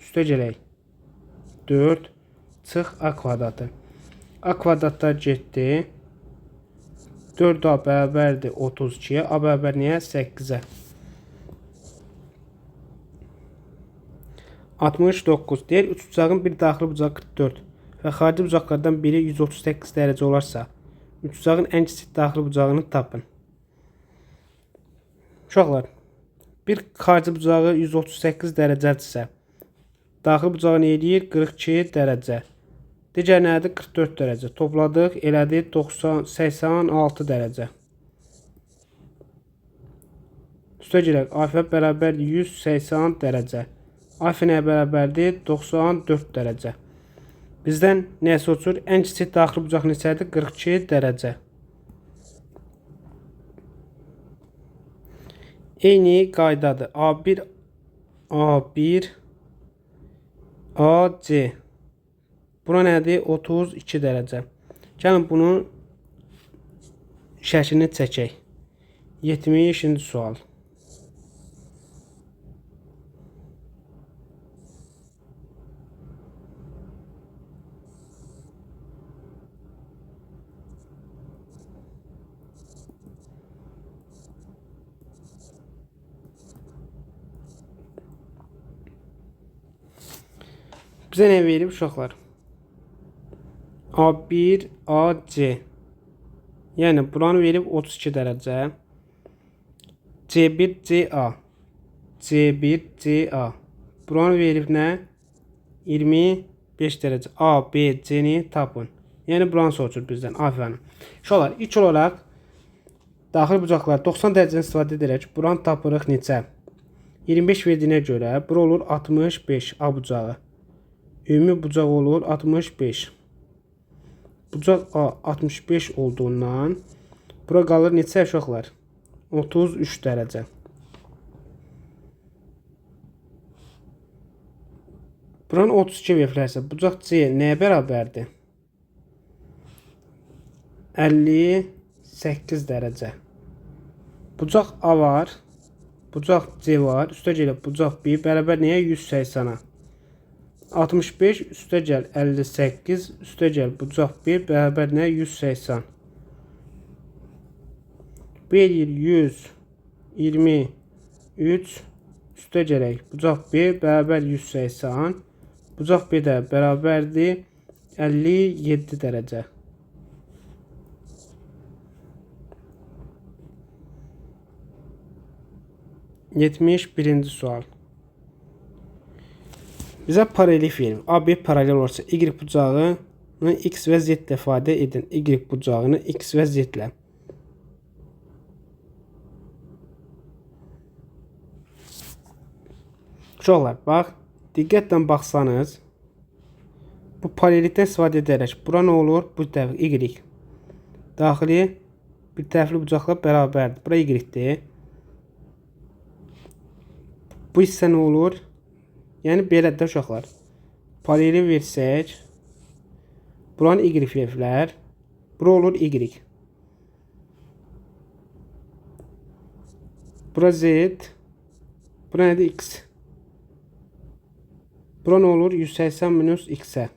Üstə gələk 4 çıx A kvadratı. A kvadratlar getdi. 4A bərabərdir 32-yə. A bərabər nəyə? 8-ə. 69 deyir. Üç bucağın bir daxili bucağı 44 və xarici bucaqlardan biri 138 dərəcə olarsa, üç bucağın ən kiçik daxili bucağını tapın. Uşaqlar, bir xarici bucağı 138 dərəcədirsə, daxili bucağı nə edir? 42 dərəcə. Digər nədir? 44 dərəcə. Topladıq, elədi 86 dərəcə. Üstə gələk, alfa bərabər 180 dərəcə. Alfa nəyə bərabərdir? 94 dərəcə. Bizdən nəyə soruşur? Ən kiçik daxili bucaq neçədir? 42 dərəcə. Eyni qaydadır. A1, A1, AC. Bura nədir? 32 dərəcə. Gəlin bunun şəklini çəkək. 70-ci sual. Bizə nə verib uşaqlar? A1, AC. Yəni buranı verib 32 dərəcə. C1, CA. C1, CA. Buranı verib nə? 25 dərəcə. A, B, C-ni tapın. Yəni buranı soruşur bizdən. Aferin. Uşaqlar, ilk olaraq daxili bucaqlar 90 dərəcədən istifadə edərək buranı tapırıq neçə? 25 verdiyinə görə bura olur 65 A bucağı. Ümumi bucaq olur 65. Bucaq A 65 olduğundan bura qalır neçə uşaqlar? 33 dərəcə. Buranı 32 verərsə bucaq C nəyə bərabərdir? 58 dərəcə. Bucaq A var. Bucaq C var. Üstə gəlib bucaq B bərabər nəyə? 180-a. 65 üstə gəl 58 üstə gəl bucaq 1 bərabər nə? 180. Bu eləyir 123 üstə gələk bucaq 1 bərabər 180. Bucaq 1 də bərabərdir 57 dərəcə. Yetmiş birinci sual. Bizə paralel verir. AB paralel olursa Y bucağını X və Z ilə ifadə edin. Y bucağını X və Z ilə. Uşaqlar, bax, diqqətlə baxsanız, bu paralellikdən istifadə edərək bura nə olur? Bu tərəf Y. Daxili bir tərəfli bucaqla bərabərdir. Bura Y-dir. Bu hissə nə olur? Yəni belədir uşaqlar. Paraleli versək, Buranın y veriblər. Bura olur y. Bura z. Bura nədir? X. Bura nə olur? 180 minus x-ə.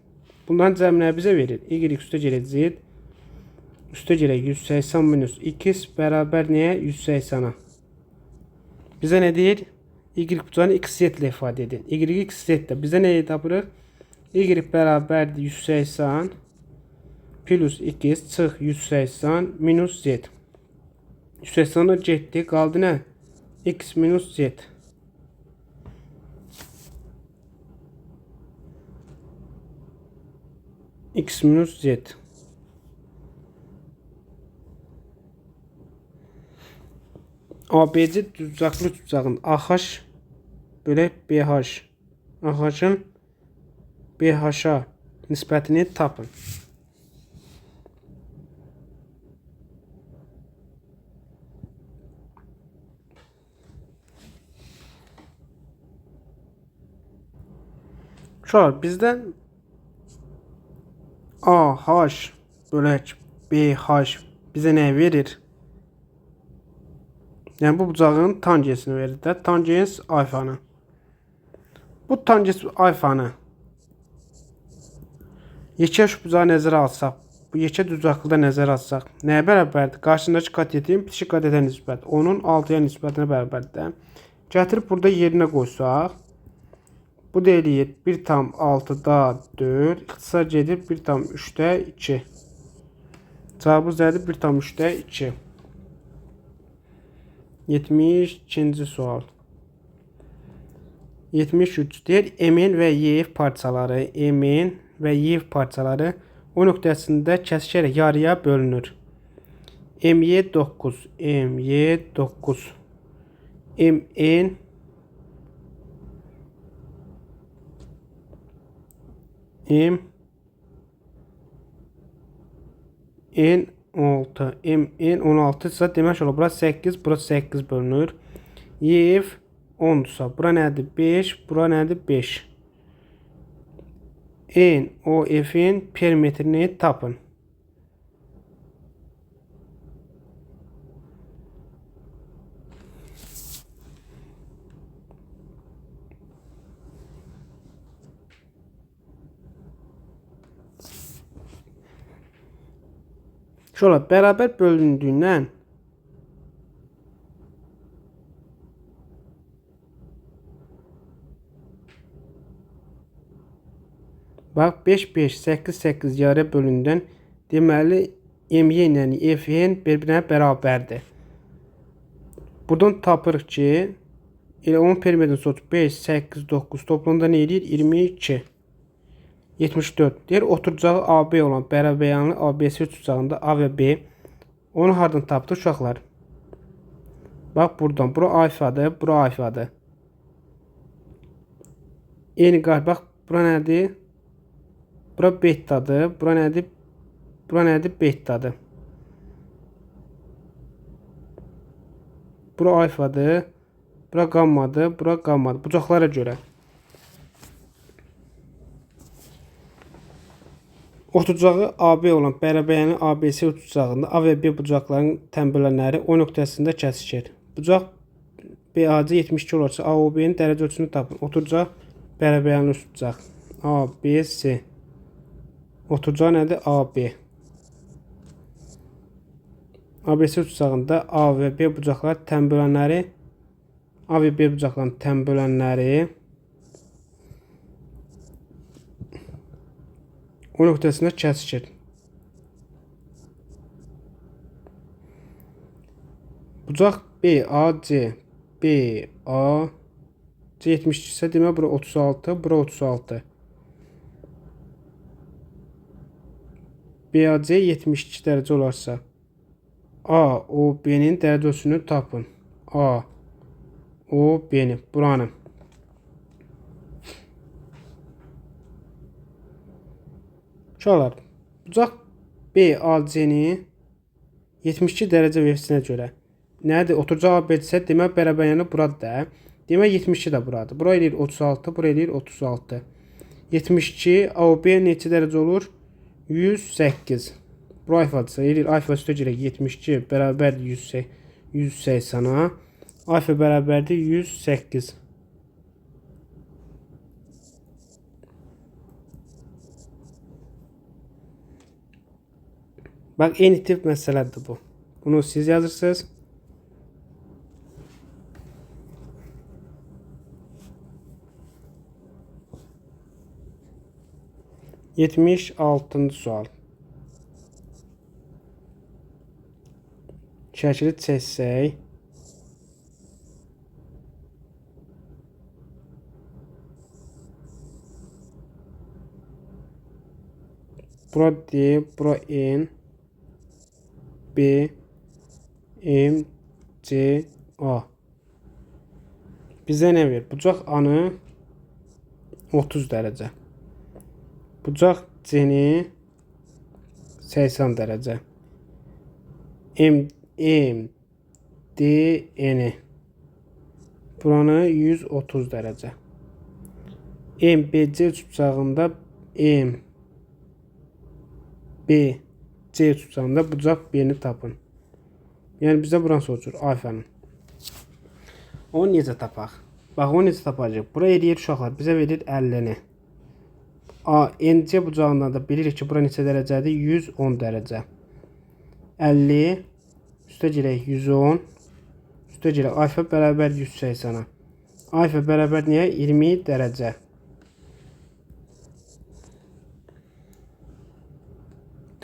Bundan cəmləri bizə verir. Y üstə gələk z. Üstə gələk 180 minus x bərabər nəyə? 180-a. Bizə nə deyir? Y bucağını x z ilə ifadə edin. Y x z də bizə nəyə tapırıq? Y bərabərdir 180 plus x çıx 180 minus z. 180'a getdi. Qaldı nə? X minus z. X minus z. ABC düzbucaqlı üçbucağın AH bölək BH. AH-ın BH-a nisbətini tapın. Uşaqlar, bizdən AH bölək BH bizə nə verir? Yəni bu bucağın tangesini verir də. Tangens alfanı. Bu tangens alfanı yekə üçbucağı nəzərə alsaq, bu yekə düzbucaqlıda nəzərə alsaq, nəyə bərabərdir? Qarşısındakı katetin bitişik katetə nisbət onun 6-ya nisbətinə bərabərdir. Gətirib burada yerinə qoysaq, bu da eləyir 1/6-da 4, ixtisar gedir 1/3-də 2. Cavabımız nədir? 1/3-də 2. 72-ci sual. 73 deyir, M-in və Y parçaları, M-in və Y parçaları o nöqtəsində kəsişərək yarıya bölünür. MY 9, MY 9, MN N6, MN 16 ise demək olar bura 8, bura 8 bölünür. YF 10'sa bura nədir? 5, bura nədir? 5. NOF'in perimetrini tapın. Şöyle bərabər bölündüyündən bax 5 5 8 8 yarıya bölündüyündən deməli MY ilə FN bir-birinə bərabərdir. Buradan tapırıq ki elə onun perimetrini soruq 5 8 9 toplamda nə edir? 22. 74 deyir, oturucağı AB olan bərabəryanlı ABC üçbucağında A və B. Onu hardan tapdıq uşaqlar? Bax buradan. Bura alfadır, bura alfadır. Eyni qayda bax bura nədir? Bura betadır, bura nədir? Bura nədir? Betadır. Bura alfadır, bura gammadır, bura gammadır. Bucaqlara görə. Oturucağı AB olan bərabəryanlı ABC üçbucağında A və B bucaqlarının tənbələnləri O nöqtəsində kəsişir. Bucaq BAC 72 olarsa AOB-nin dərəcə ölçüsünü tapın. Oturucaq bərabəryanlı üçbucaq ABC. Oturucağı nədir? AB. ABC üçbucağında A və B bucaqları tənbələnləri A və B bucaqlarının tənbələnləri O nöqtəsində kəsişir. Bucaq BAC 72 ise demək bura 36, bura 36. BAC 72 dərəcə olarsa AOB-nin dərəcə ölçüsünü tapın. AOB-ni buranın. Uşaqlar, bucaq BAC-ni 72 dərəcə versinə görə nədir? Oturucağı ABC demək bərabəryanlı buradır. Demək 72 də buradır. Bura eləyir 36, bura eləyir 36. 72 AOB neçə dərəcə olur? 108. Bu alfadırsa elir alfa üstə girək 72 bərabərdir 180-a. Alfa bərabərdir 108. Bax, eyni tip məsələdir bu. Bunu siz yazırsınız. Yetmiş altıncı sual. Şəkili çəksək. Bura D, bura N, B, M, C, A. Bizə nə verir? Bucaq A-nı 30 dərəcə. Bucaq C-ni 80 dərəcə. M, D, N-i buranı 130 dərəcə. M, B, C üçbucağında M, B, C üçbucağında bucaq B-ni tapın. Yəni bizə buranı soruşur alfanın. Onu necə tapaq? Bax, onu necə tapacaq? Bura eləyir uşaqlar. Bizə verir 50-ni. A, NC bucağından da bilirik ki, bura neçə dərəcədir? 110 dərəcə. 50 üstə girək 110 üstə girək alfa bərabər 180-a. Alfa bərabər niyə? 20 dərəcə.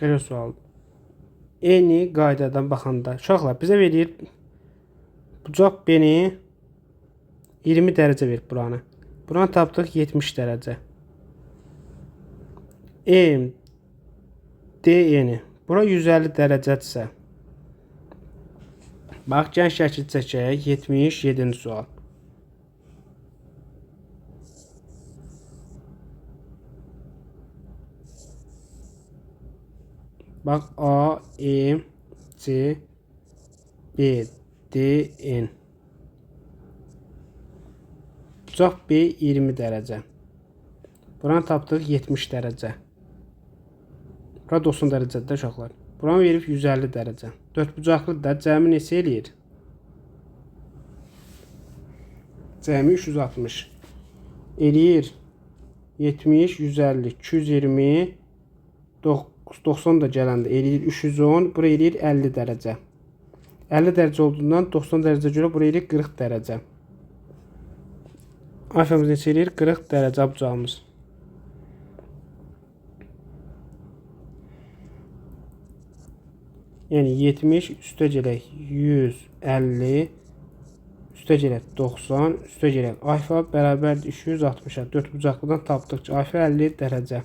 Təkrər sual. Eyni qaydadan baxanda uşaqlar bizə verir bucaq B-ni 20 dərəcə verir buranı. Buranı tapdıq 70 dərəcə. M, D, N-i bura 150 dərəcədirsə. Bax, gən şəkil çəkək. 77-ci sual. Bax, A, M, C, B, D, N. Bucaq B 20 dərəcə. Buranı tapdıq 70 dərəcə. Bura 90 dərəcədir uşaqlar. Buranı verib 150 dərəcə. 4 bucaqlı da cəmi neçə eləyir? Cəmi 360. Eləyir 70, 150, 220, 90 da gələndə eləyir 310. Bura eləyir 50 dərəcə. 50 dərəcə olduğundan 90 dərəcə görə bura eləyir 40 dərəcə. Alfamız neçə eləyir? 40 dərəcə bucağımız. Yəni 70 üstə gələk 150 üstə gələk 90 üstə gələk alfa bərabərdir 260-a. 4 bucaqlıdan tapdıq ki, alfa 50 dərəcə.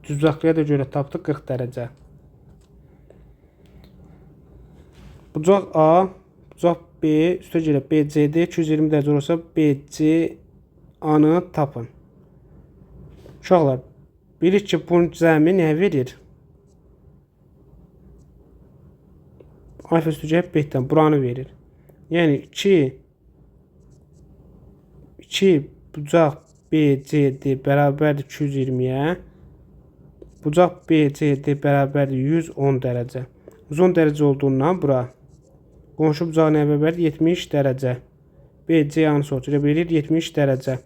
Düzbucaqlıya da görə tapdıq 40 dərəcə. Bucaq A, bucaq B üstə gələk BC-dir. 220 dərəcə olursa BC A-nı tapın. Uşaqlar, bilirik ki, bunun cəmi nə verir? Alfa üstə gələk B-dən buranı verir. Yəni 2 bucaq BCD bərabərdir 220-yə. Bucaq BCD bərabərdir 110 dərəcə. 110 dərəcə olduğundan bura qonşu bucaq nə bərabərdir? 70 dərəcə. BC yanı soruşur. Verir 70 dərəcə.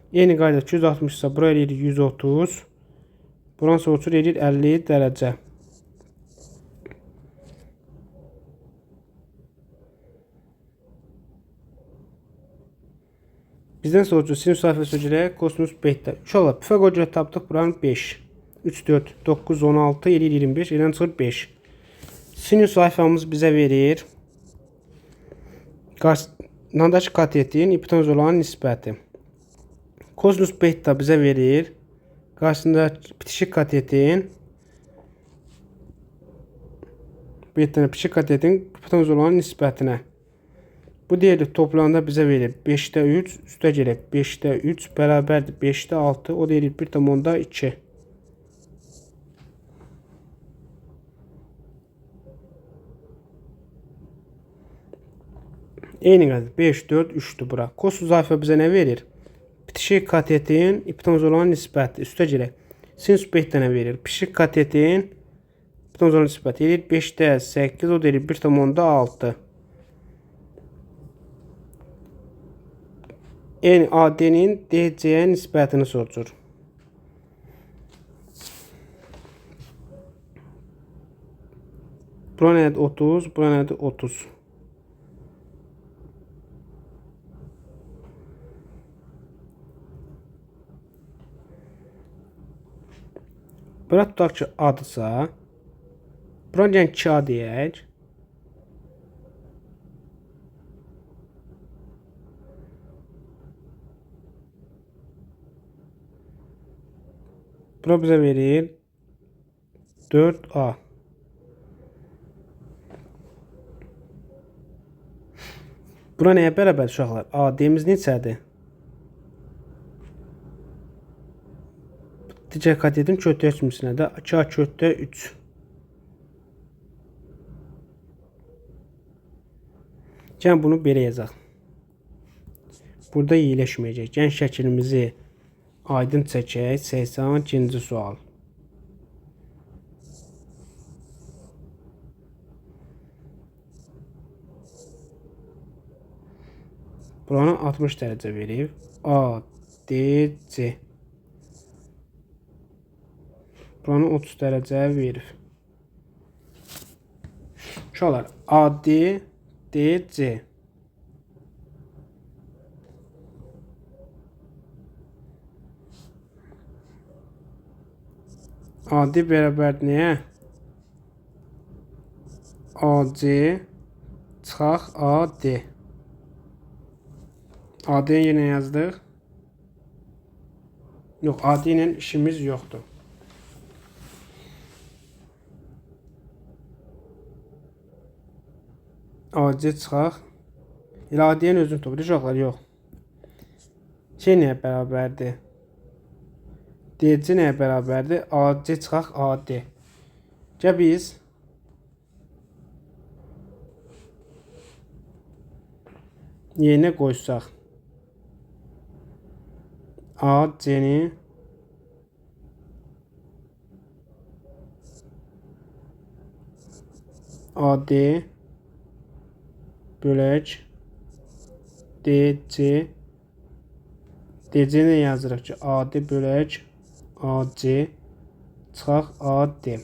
Eyni qayda 260 ise bura eləyir 130. Buranı soruşur eləyir 50 dərəcə. Bizdən soruşur sinüs alfa sözcüyə kosinüs beta. Uşaqlar, Pifaqora görə tapdıq buranı 5. 3, 4, 9, 16, eləyir 25. Elən çıxır 5. Sinüs alfamız bizə verir qarşısındakı katetin hipotenuz olan nisbəti. Kosinüs beta bizə verir qarşısındakı bitişik katetin hipotenuz olan nisbətinə. Bu deyəli toplamda bizə verir 5'də 3 üstə gələk 5'də 3 bərabərdir 5'də 6. O deyir 1,2. Eyni qədər 5, 4, 3'dür bura. Kosinüs alfa bizə nə verir? Bitişik katetin hipotenuz olan nisbəti üstə gələk. Sinüs 5 dənə verir. Pişik katetin bundan sonra nisbət edir 5-də 8, o da edir 1,6. En AD'nin DC'ye nisbətini soruşur. Bura nədir? 30, bura nədir? 30. Bura tutaq ki adırsa, bura gəlin 2A deyək. Bura bizə verir 4A. Bura nəyə bərabər uşaqlar? AD'miz neçədir? Digər katetin kötü ölçmüsünə də 2A kötü 3. Gəlin bunu belə yazaq. Burada iyiləşməyəcək. Gəlin şəklimizi aydın çəkək. 82-ci sual. Buranı 60 dərəcə verib. ADC. Buranı 30 dərəcə verib. Uşaqlar, ADC. AD bərabər nəyə? AC çıxaq AD. AD-yə yenə yazdıq. Yox, AD ilə işimiz yoxdur. AC çıxaq. Elə AD-yə özünü toplayır uşaqlar, yox. Şey nəyə bərabərdir? DC nəyə bərabərdir? AC çıxaq AD. Gəl biz yerinə qoysaq. AC-ni AD bölək DC. DC-ni yazırıq ki, AD bölək AC çıxaq AD.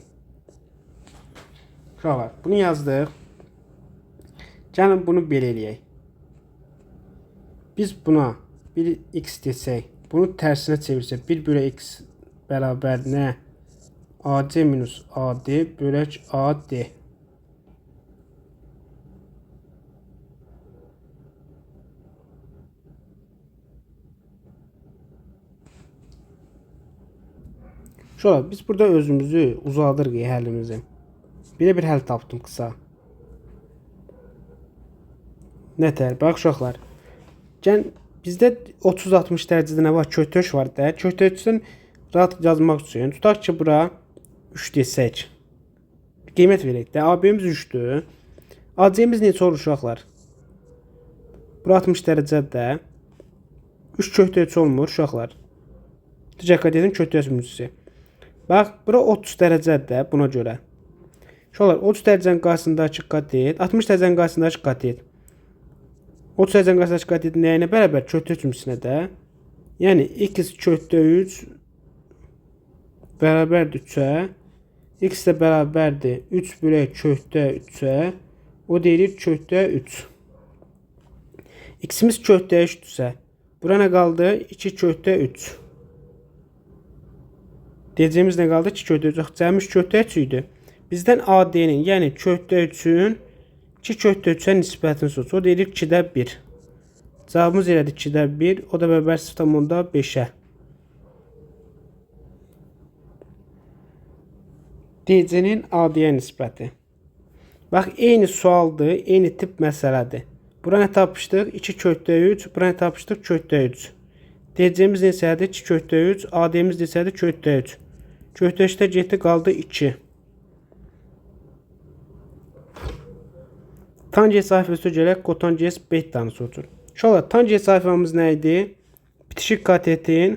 Uşaqlar, bunu yazdıq. Gəlin bunu belə eləyək. Biz buna 1x desək, bunu tərsinə çevirsək, 1 bölək x bərabər nə? AC minus AD bölək AD. Şöyle biz burada özümüzü uzadırıq həlimizi. Bir həll tapdım qısa. Nətər? Bax uşaqlar. Gəlin bizdə 30-60 dərəcədə nə var? Kötök var da. Kötökdən rahat yazmaq üçün tutaq ki bura 3 desək. Qiymət verək də. AB-miz 3-dür. AC-miz neçə olur uşaqlar? Bura 60 dərəcədə 3 kötök olmur uşaqlar. Digər katetin kötök müzisi. Bax, bura 30 dərəcədə buna görə. Uşaqlar, 30 dərəcənin qarşısındakı katet, 60 dərəcənin qarşısındakı katet. 30 dərəcənin qarşısındakı katet nəyinə bərabər? Kötök cümləsinə də. Yəni, x kötök 3 bərabərdir 3-ə. X də bərabərdir 3 bölək kötök 3-ə. O deyilir kötök 3. X-imiz kötök 3-dürsə, bura nə qaldı? 2 kötök 3. Deyəcəyimiz nə qaldı? 2 kötök 3. Cəmiş kötök 3 idi. Bizdən AD-nin, yəni kötök 3-ün 2 kötök 3-ə nisbətini soruşur. O deyilir 2-də 1. Cavabımız elədir 2-də 1. O da bərabər 0,5-ə. DC-nin AD-yə nisbəti. Bax, eyni sualdır, eyni tip məsələdir. Bura nə tapışdıq? 2 kötök 3. Bura nə tapışdıq? Kötök 3. DC-miz neçədir? 2 kötök 3. AD-miz neçədir? Kötök 3. Kötök 3-də getdi, qaldı 2. Tangens sayfası gələk, kotangens bettanı soruşur. Uşaqlar, tangens sayfamız nə idi? Bitişik katetin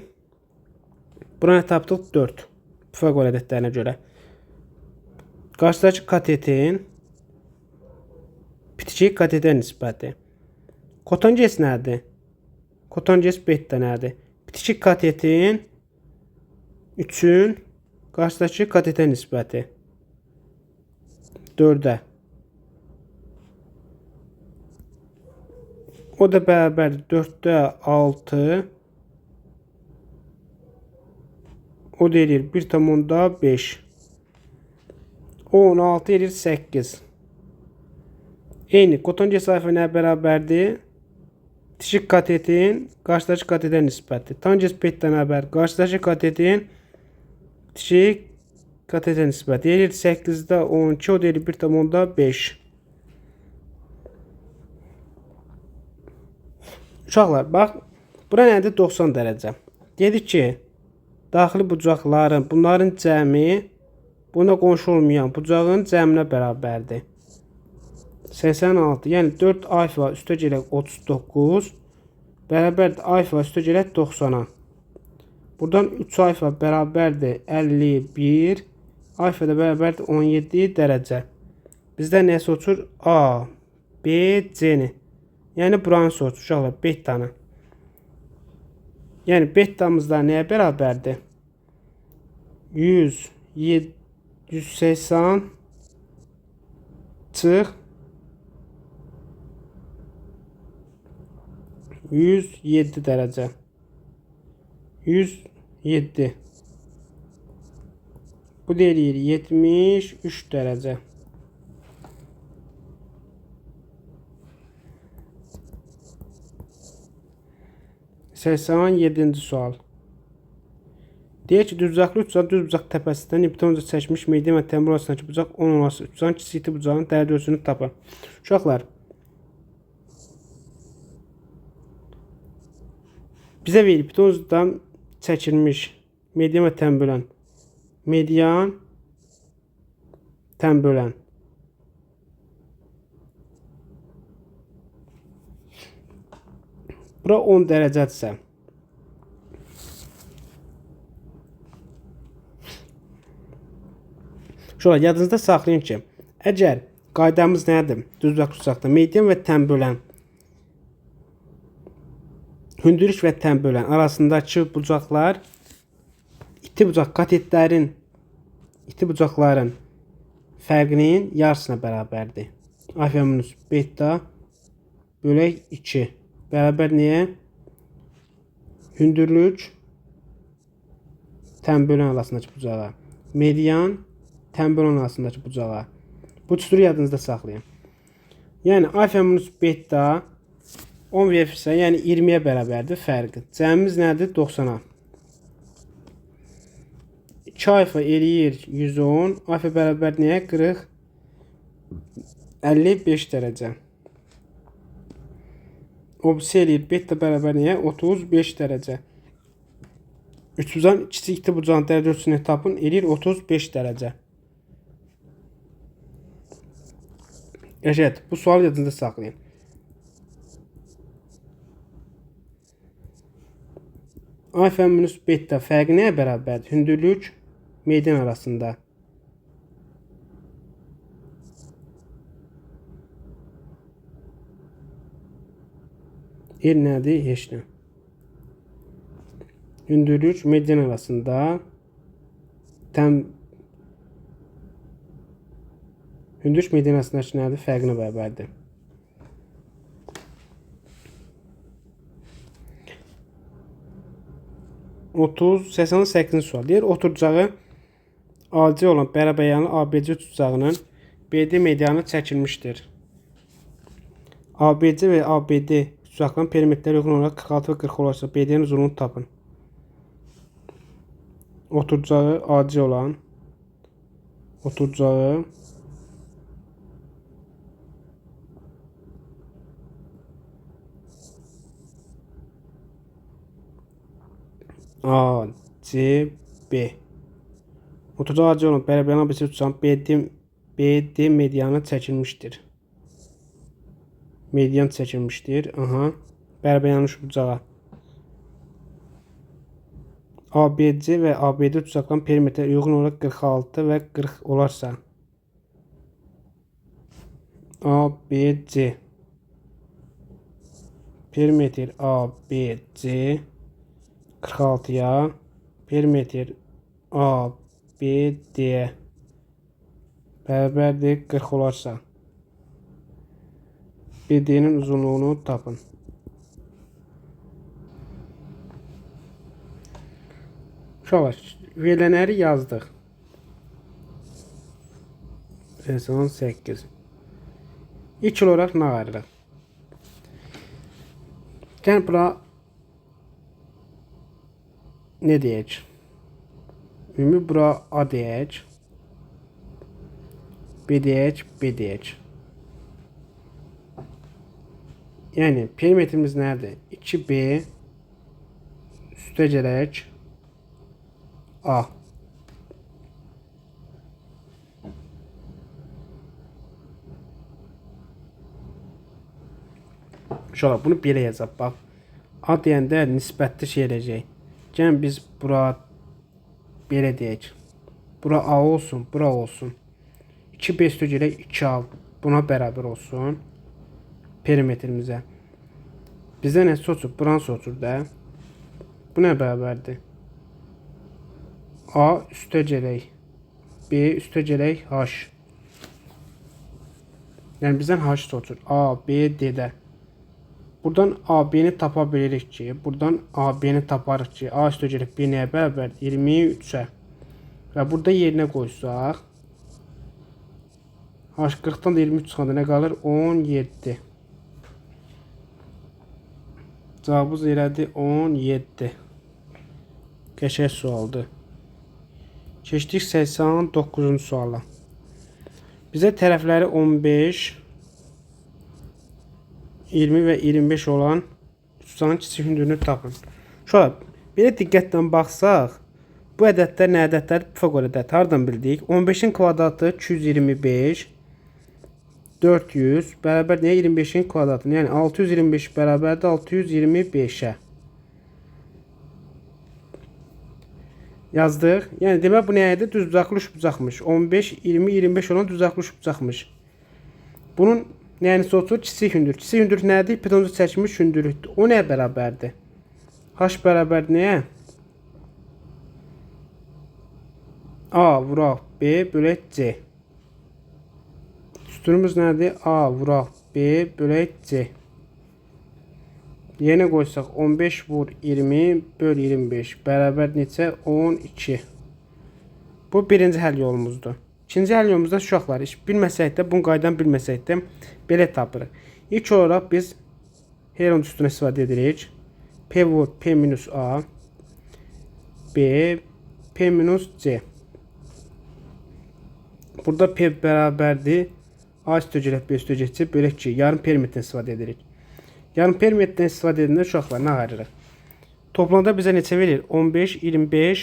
bura nə tapdıq? 4. Pifaqor ədədlərinə görə. Qarşıdakı katetin bitişik katetə nisbəti. Kotanges nədir? Kotanges beta nədir? Bitişik katetin üçün qarşıdakı katetə nisbəti 4-ə. O da bərabərdir 4-də 6. O da edir 1,5. O 16 edir 8. Eyni kotanges sayfa nəyə bərabərdir? Bitişik katetin qarşıdakı katetə nisbəti. Tangens beta nə bərabər? Qarşıdakı katetin bitişik katetə nisbəti. Edir 8-də 12. O da edir 1,5. Uşaqlar, bax, bura nədir? 90 dərəcə. Dedik ki, daxili bucaqların, bunların cəmi buna qonşu olmayan bucağın cəminə bərabərdir. 86, yəni 4 alfa üstə gələk 39 bərabərdir alfa üstə gələk 90-a. Buradan 3 alfa bərabərdir 51, alfa da bərabərdir 17 dərəcə. Bizdə nə soruşur? A, B, C-ni. Yəni buranı soruşur uşaqlar, betanı. Yəni betamızda nəyə bərabərdir? 180 çıx 107 dərəcə. 107. Bu deyir 73 dərəcə. Səksən 7-ci sual. Deyək ki, düzbucaqlı üçbucaq düz bucaq təpəsindən iptonca çəkmiş median və təmir arasındakı bucaq 10 olası üçbucağın kiçikli bucağın dərəcə ölçüsünü tapın. Uşaqlar, bizə verir iptoncadan çəkilmiş median və təm bölən. Median təm bölən. Bura 10 dərəcədirsə. Şöyle yadınızda saxlayın ki, əgər qaydamız nədir? Düzbucaqlı üçbucaqda median və təm bölən, hündürlük və təm bölən arasındakı bucaqlar iti bucaqların fərqinin yarısına bərabərdir. Alfa minus beta bölək 2 bərabər nəyə? Hündürlük təm bölən arasındakı bucağa. Median təm bölən arasındakı bucağa. Bu cüsürü yadınızda saxlayın. Yəni alfa minus beta 10 verirsə, yəni 20-yə bərabərdir fərqi. Cəmimiz nədir? 90-a. 2 alfa eləyir 110. Alfa bərabər nəyə? 40. 55 dərəcə. Obsi eləyir beta bərabər nəyə? 35 dərəcə. Üçbucağın kiçikli bucağın dərəcə ölçüsünü tapın. Eləyir 35 dərəcə. Evet, bu sual yadınızda saxlayın. Alfa minus beta fərqi nəyə bərabərdir? Hündürlük median arasında. Nədir? Heç nə. Hündürlük median arasında hündürlük median arasındakı nədir? Fərqinə bərabərdir. Otuz 88-ci sual deyir. Oturcağı AC olan bərabəryanlı ABC üçbucağının BD medianı çəkilmişdir. ABC və ABD üçbucaqların perimetrləri uyğun olaraq 46 və 40 olarsa BD-nin uzunluğunu tapın. Oturcağı AC olan oturcağı A, C, B. Oturcağı AC olan bərabəryanlı ABC üçbucağının BD medianı çəkilmişdir. Median çəkilmişdir. Aha. Bərabər yanlış bucağa. ABC ve ABD uzaklıqların perimetre uyğun olaraq 46 ve 40 olarsa ABC perimetre ABC 46'ya perimetre ABD bərabərdir 40 olarsa BD'nin uzunluğunu tapın. Uşaqlar, verilənləri yazdıq. 18. İlk olaraq nə ayırırıq? Gəlin bura ne deyək? Ümumi bura A deyək. B deyək, B deyək. Yəni perimetrimiz nədir? 2B üstə gələk A. Uşaqlar, bunu belə yazaq, bax. A deyəndə nisbətli şey eləyəcək. Gəlin biz bura belə deyək. Bura A olsun, bura olsun. 2B üstə gələk 2A buna bərabər olsun. Perimetrimizə. Bizə nə soçur? Buranı soçur da. Bu nə bərabərdir? A üstə gələk B üstə gələk H. Yəni bizdən H soçur. A, B, D-də. Buradan AB'ni tapa bilirik ki, buradan AB'ni taparıq ki, A üstə gələk B nəyə bərabər? 23'ə. Və burada yerinə qoysaq H 40'dan da 23 çıxanda nə qalır? 17. Cavabımız elədir 17. Qəşəng sualdır. Keçdik 89-cu suala. Bizə tərəfləri 15, 20 və 25 olan üçüncünün kiçik hündürlüyünü tapın. Şöyle belə diqqətlə baxsaq, bu ədədlər nə ədədlər? Pifaqor ədəd. Hardan bildik? 15'in kvadratı 225, 400 bərabər nəyə? 25'in kvadratı. Yəni 625 bərabərdir 625'ə. Yazdıq. Yəni demək bu nə idi? Düzbucaqlı üçbucaqmış. 15, 20, 25 olan düzbucaqlı üçbucaqmış. Bunun yəni soçur kiçik hündür. Kiçik hündür nədir? Pitoncu çəkilmiş hündürlükdür. O nəyə bərabərdir? H bərabər nəyə? A vuraq B bölək C. Üstünümüz nədir? A vuraq B bölək C. Yerinə qoysaq 15 vur 20 böl 25 bərabər neçə? 12. Bu birinci həll yolumuzdur. İkinci həll yolumuzda uşaqlar heç bilməsək də, bunu qaydan bilməsək də belə tapırıq. İlk olaraq biz Heron üstünə istifadə edirik. P vur P minus A B P minus C. Burada P bərabərdir A üstə gələk B üstə gələk C bölək 2. Yarım perimetrdən istifadə edirik. Yarım perimetrdən istifadə edəndə uşaqlar nə ayırırıq? Toplamda bizə neçə verir? 15, 25,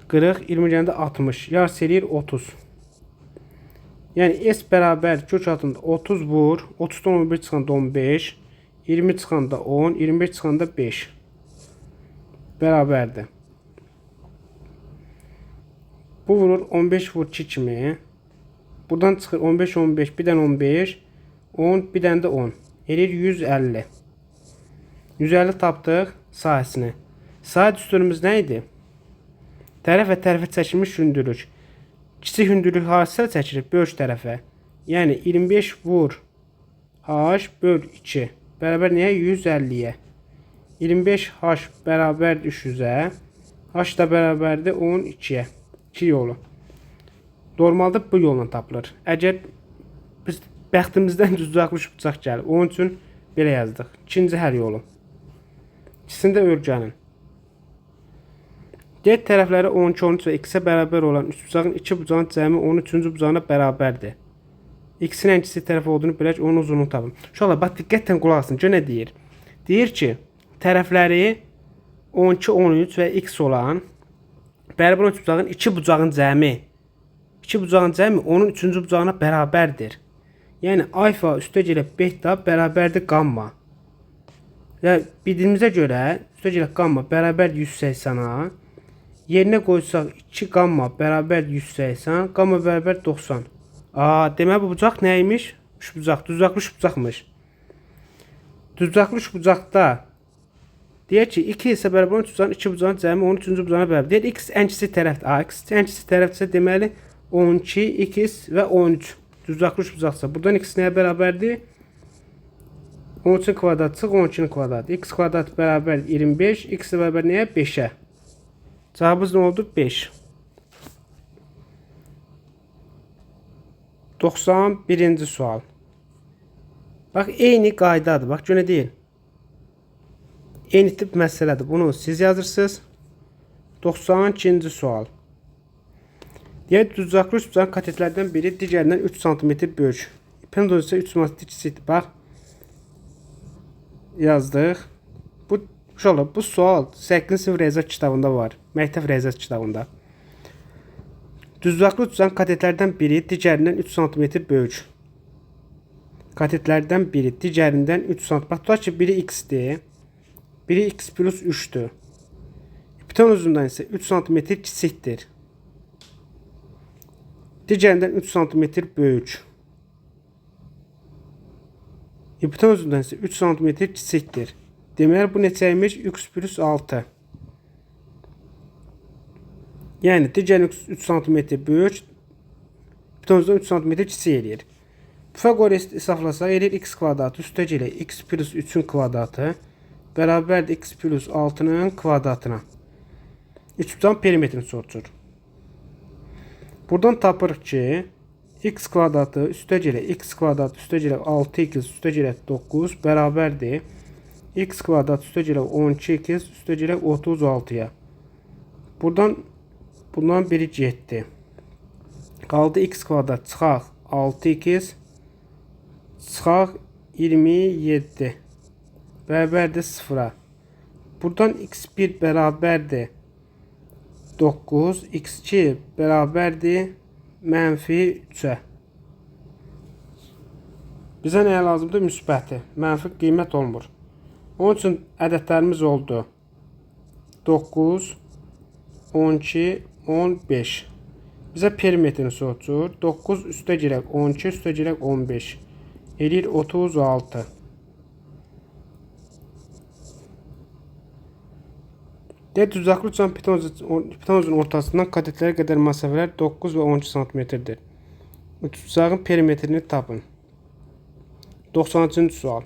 40, 20 gəndə 60. Yarısı eləyir 30. Yəni S bərabər kök altında 30 vur. 30'dan 11 çıxanda 15. 20 çıxanda 10. 25 çıxanda 5. Bərabərdir. Bu vurur 15 vur 2 kimi. Buradan çıxır 15, 15, bir dən 15. 10, bir dən də 10. Eləyir 150. 150 tapdıq sahəsini. Sahə düsturumuz nə idi? Tərəf və tərəfə çəkilmiş hündürlük. Kiçik hündürlük harasa çəkilir böyük tərəfə. Yəni 25 vur H böl 2 bərabər nəyə? 150'yə. 25 H bərabər 300'ə. H da bərabərdir 12'yə. 2 yolu. Normalda bu yolla tapılır. Əgər biz bəxtimizdən düzbucaqlı üçbucaq gəlir. Onun üçün belə yazdıq. İkinci həll yolu. İkisini də örgənin. Deyək tərəfləri 12, 13 və x-ə bərabər olan üçbucağın iki bucağın cəmi 13-cü bucağına bərabərdir. X-in ən kiçik tərəfi olduğunu bilək, onun uzunluğunu tapın. Uşaqlar, bax diqqətlə qulaq asın. Gör nə deyir? Deyir ki, tərəfləri 12, 13 və x olan bərabər olan üçbucağın iki bucağın cəmi 13-cü bucağına bərabərdir. Yəni alfa üstə gələk beta bərabərdir gamma. Və bildiyimizə görə üstə üstəgələ qamma bərabər 180-a. Yerinə qoysaq 2 qamma bərabər 180, qamma bərabər 90. Demək bu bucaq nəymiş? Üçbucaq, düzaqlı üçbucaqmış. Düzaqlı üçbucaqda deyək ki, 2 isə bərabər 13 2 bucağın cəmi 13-cü bucağına bərabər. Deyək x ən kiçik tərəfdir. X ən kiçik tərəfdirsə deməli 12, x və 13. Düzaqlı üçbucaqsa buradan x nəyə bərabərdir? 13-ün kvadratı çıx 12-nin kvadratı. X kvadrat bərabər 25, x bərabər nəyə? 5-ə. Cavabımız nə oldu? 5. 91-ci sual. Bax, eyni qaydadır. Bax, görə deyil. Eyni tip məsələdir. Bunu siz yazırsınız. 92-ci sual. Deyək, düzaqlı üçbucağın katetlərdən biri digərindən 3 cm böyük. İpin ucu isə 3 cm kiçikdir. Bax, yazdıq. Bu sual 8-ci sinif riyaziyyat kitabında var. Məktəb riyaziyyat kitabında. Düzaqlı üçbucağın katetlərdən biri digərindən 3 cm böyük. Katetlərdən biri digərindən 3 cm. Bax, tutaq ki, biri x-dir. Biri x plus 3'dür. İpten uzundan ise 3 cm kiçikdir. Digərindən 3 cm böyük. İpten uzundan ise 3 cm kiçikdir. Deməli bu neçəymiş? X plus 6. Yəni digərindən 3 cm böyük, İpten uzundan 3 cm kiçik eləyir. Pifagores hesablasaq eləyir x kvadratı üstəgələ x plus 3'ün kvadratı bərabərdir x plus 6'nın kvadratına. Üçbucağın perimetrini soruşur. Buradan tapırıq ki, x kvadratı üstəgələ x kvadratı üstəgələ 6x üstəgələ 9 bərabərdir x kvadrat üstəgələ 12x üstəgələ 36'ya. Bundan biri getdi. Qaldı x kvadrat çıxaq 6x çıxaq 27 bərabərdir 0'a. Buradan x1 bərabərdir 9, x2 bərabərdir mənfi 3'ə. Bizə nəyə lazımdır? Müsbəti. Mənfi qiymət olmur. Onun üçün ədədlərimiz oldu 9, 12, 15. Bizə perimetrini soruşur. 9 üstəgələk 12 üstəgələk 15 eləyir 36. Düzaqlı üçbucağın hipotenuzun ortasından katetlərə qədər məsafələr 9 və 12 cm-dir. Üçbucağın perimetrini tapın. 90-cı sual.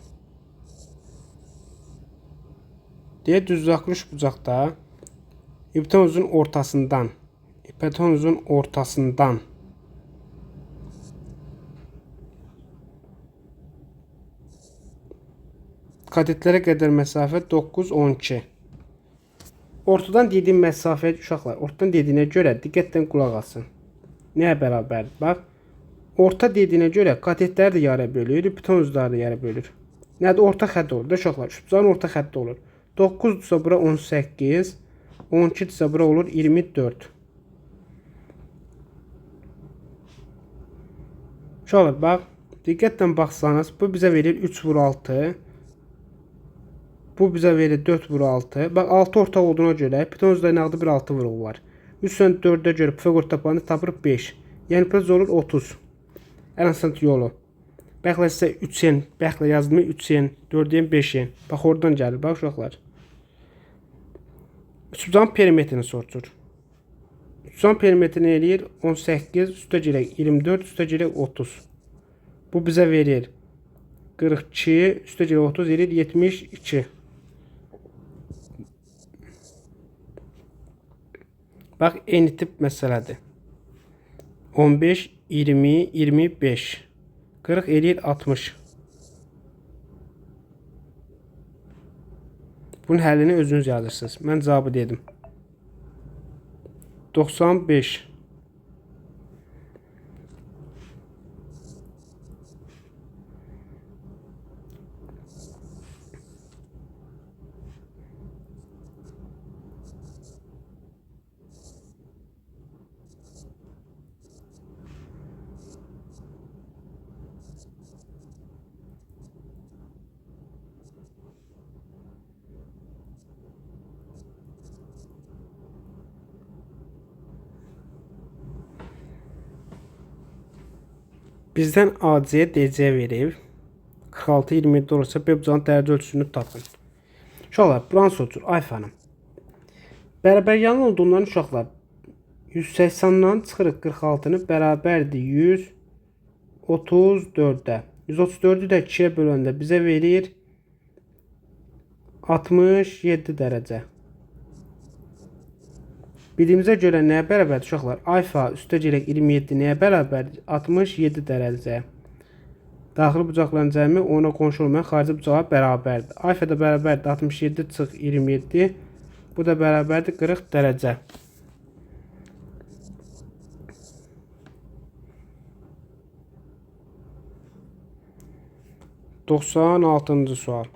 Düzaqlı üçbucaqda hipotenuzun ortasından katetlərə qədər məsafə 9, 12. Ortadan dediyim məsafə uşaqlar, ortadan dediyinə görə diqqətlə qulaq asın. Nəyə bərabərdir? Bax, orta dediyinə görə katetləri də yarı bölür, hipotenuzları da yarı bölür. Nədir? Orta xətt olur da uşaqlar. Üçbucağın orta xətti olur. 9-dursa bura 18, 12-dirsə bura olur 24. Uşaqlar, bax, diqqətlə baxsanız, bu bizə verir 3 vur 6. Bu bizə verir 4 vur 6. Bax, 6 ortaq olduğuna görə hipotenuzda nəqdi bir 6 vuruğu var. 3-dən 4-ə görə Pifagor tapanını tapırıq 5. Yəni hipotenuz olur 30. Ən asan yolu. Bəxlə sizə 3-ən, bəxlə yazdım 3-ən, 4-ən, 5-ən. Bax, oradan gəlir, bax uşaqlar. Üçbucağın perimetrini soruşur. Üçbucağın perimetrini eləyir 18 üstəgələk 24 üstəgələk 30. Bu bizə verir 42 üstəgələk 30 eləyir 72. Bax, eyni tip məsələdir. 15, 20, 25. 40 eləyir 60. Bunun həllini özünüz yazırsınız. Mən cavabı dedim. 95. Bizdən AC-yə DC verib. 46, 27 olursa B bucağın dərəcə ölçüsünü tapın. Uşaqlar, buranı soruşur. Ayfanım. Bərabər yanı olduğundan uşaqlar 180-dan çıxırıq 46-nı bərabərdir 134-də. 134-ü də 2-yə böləndə bizə verir 67 dərəcə. Bildiyimizə görə nəyə bərabərdir uşaqlar? Alfa üstə gələk 27 nəyə bərabərdir? 67 dərəcəyə. Daxili bucaqların cəmi ona qonşu olmayan xarici bucağa bərabərdir. Alfa da bərabərdir 67 çıx 27. Bu da bərabərdir 40 dərəcə. Doksan altıncı sual.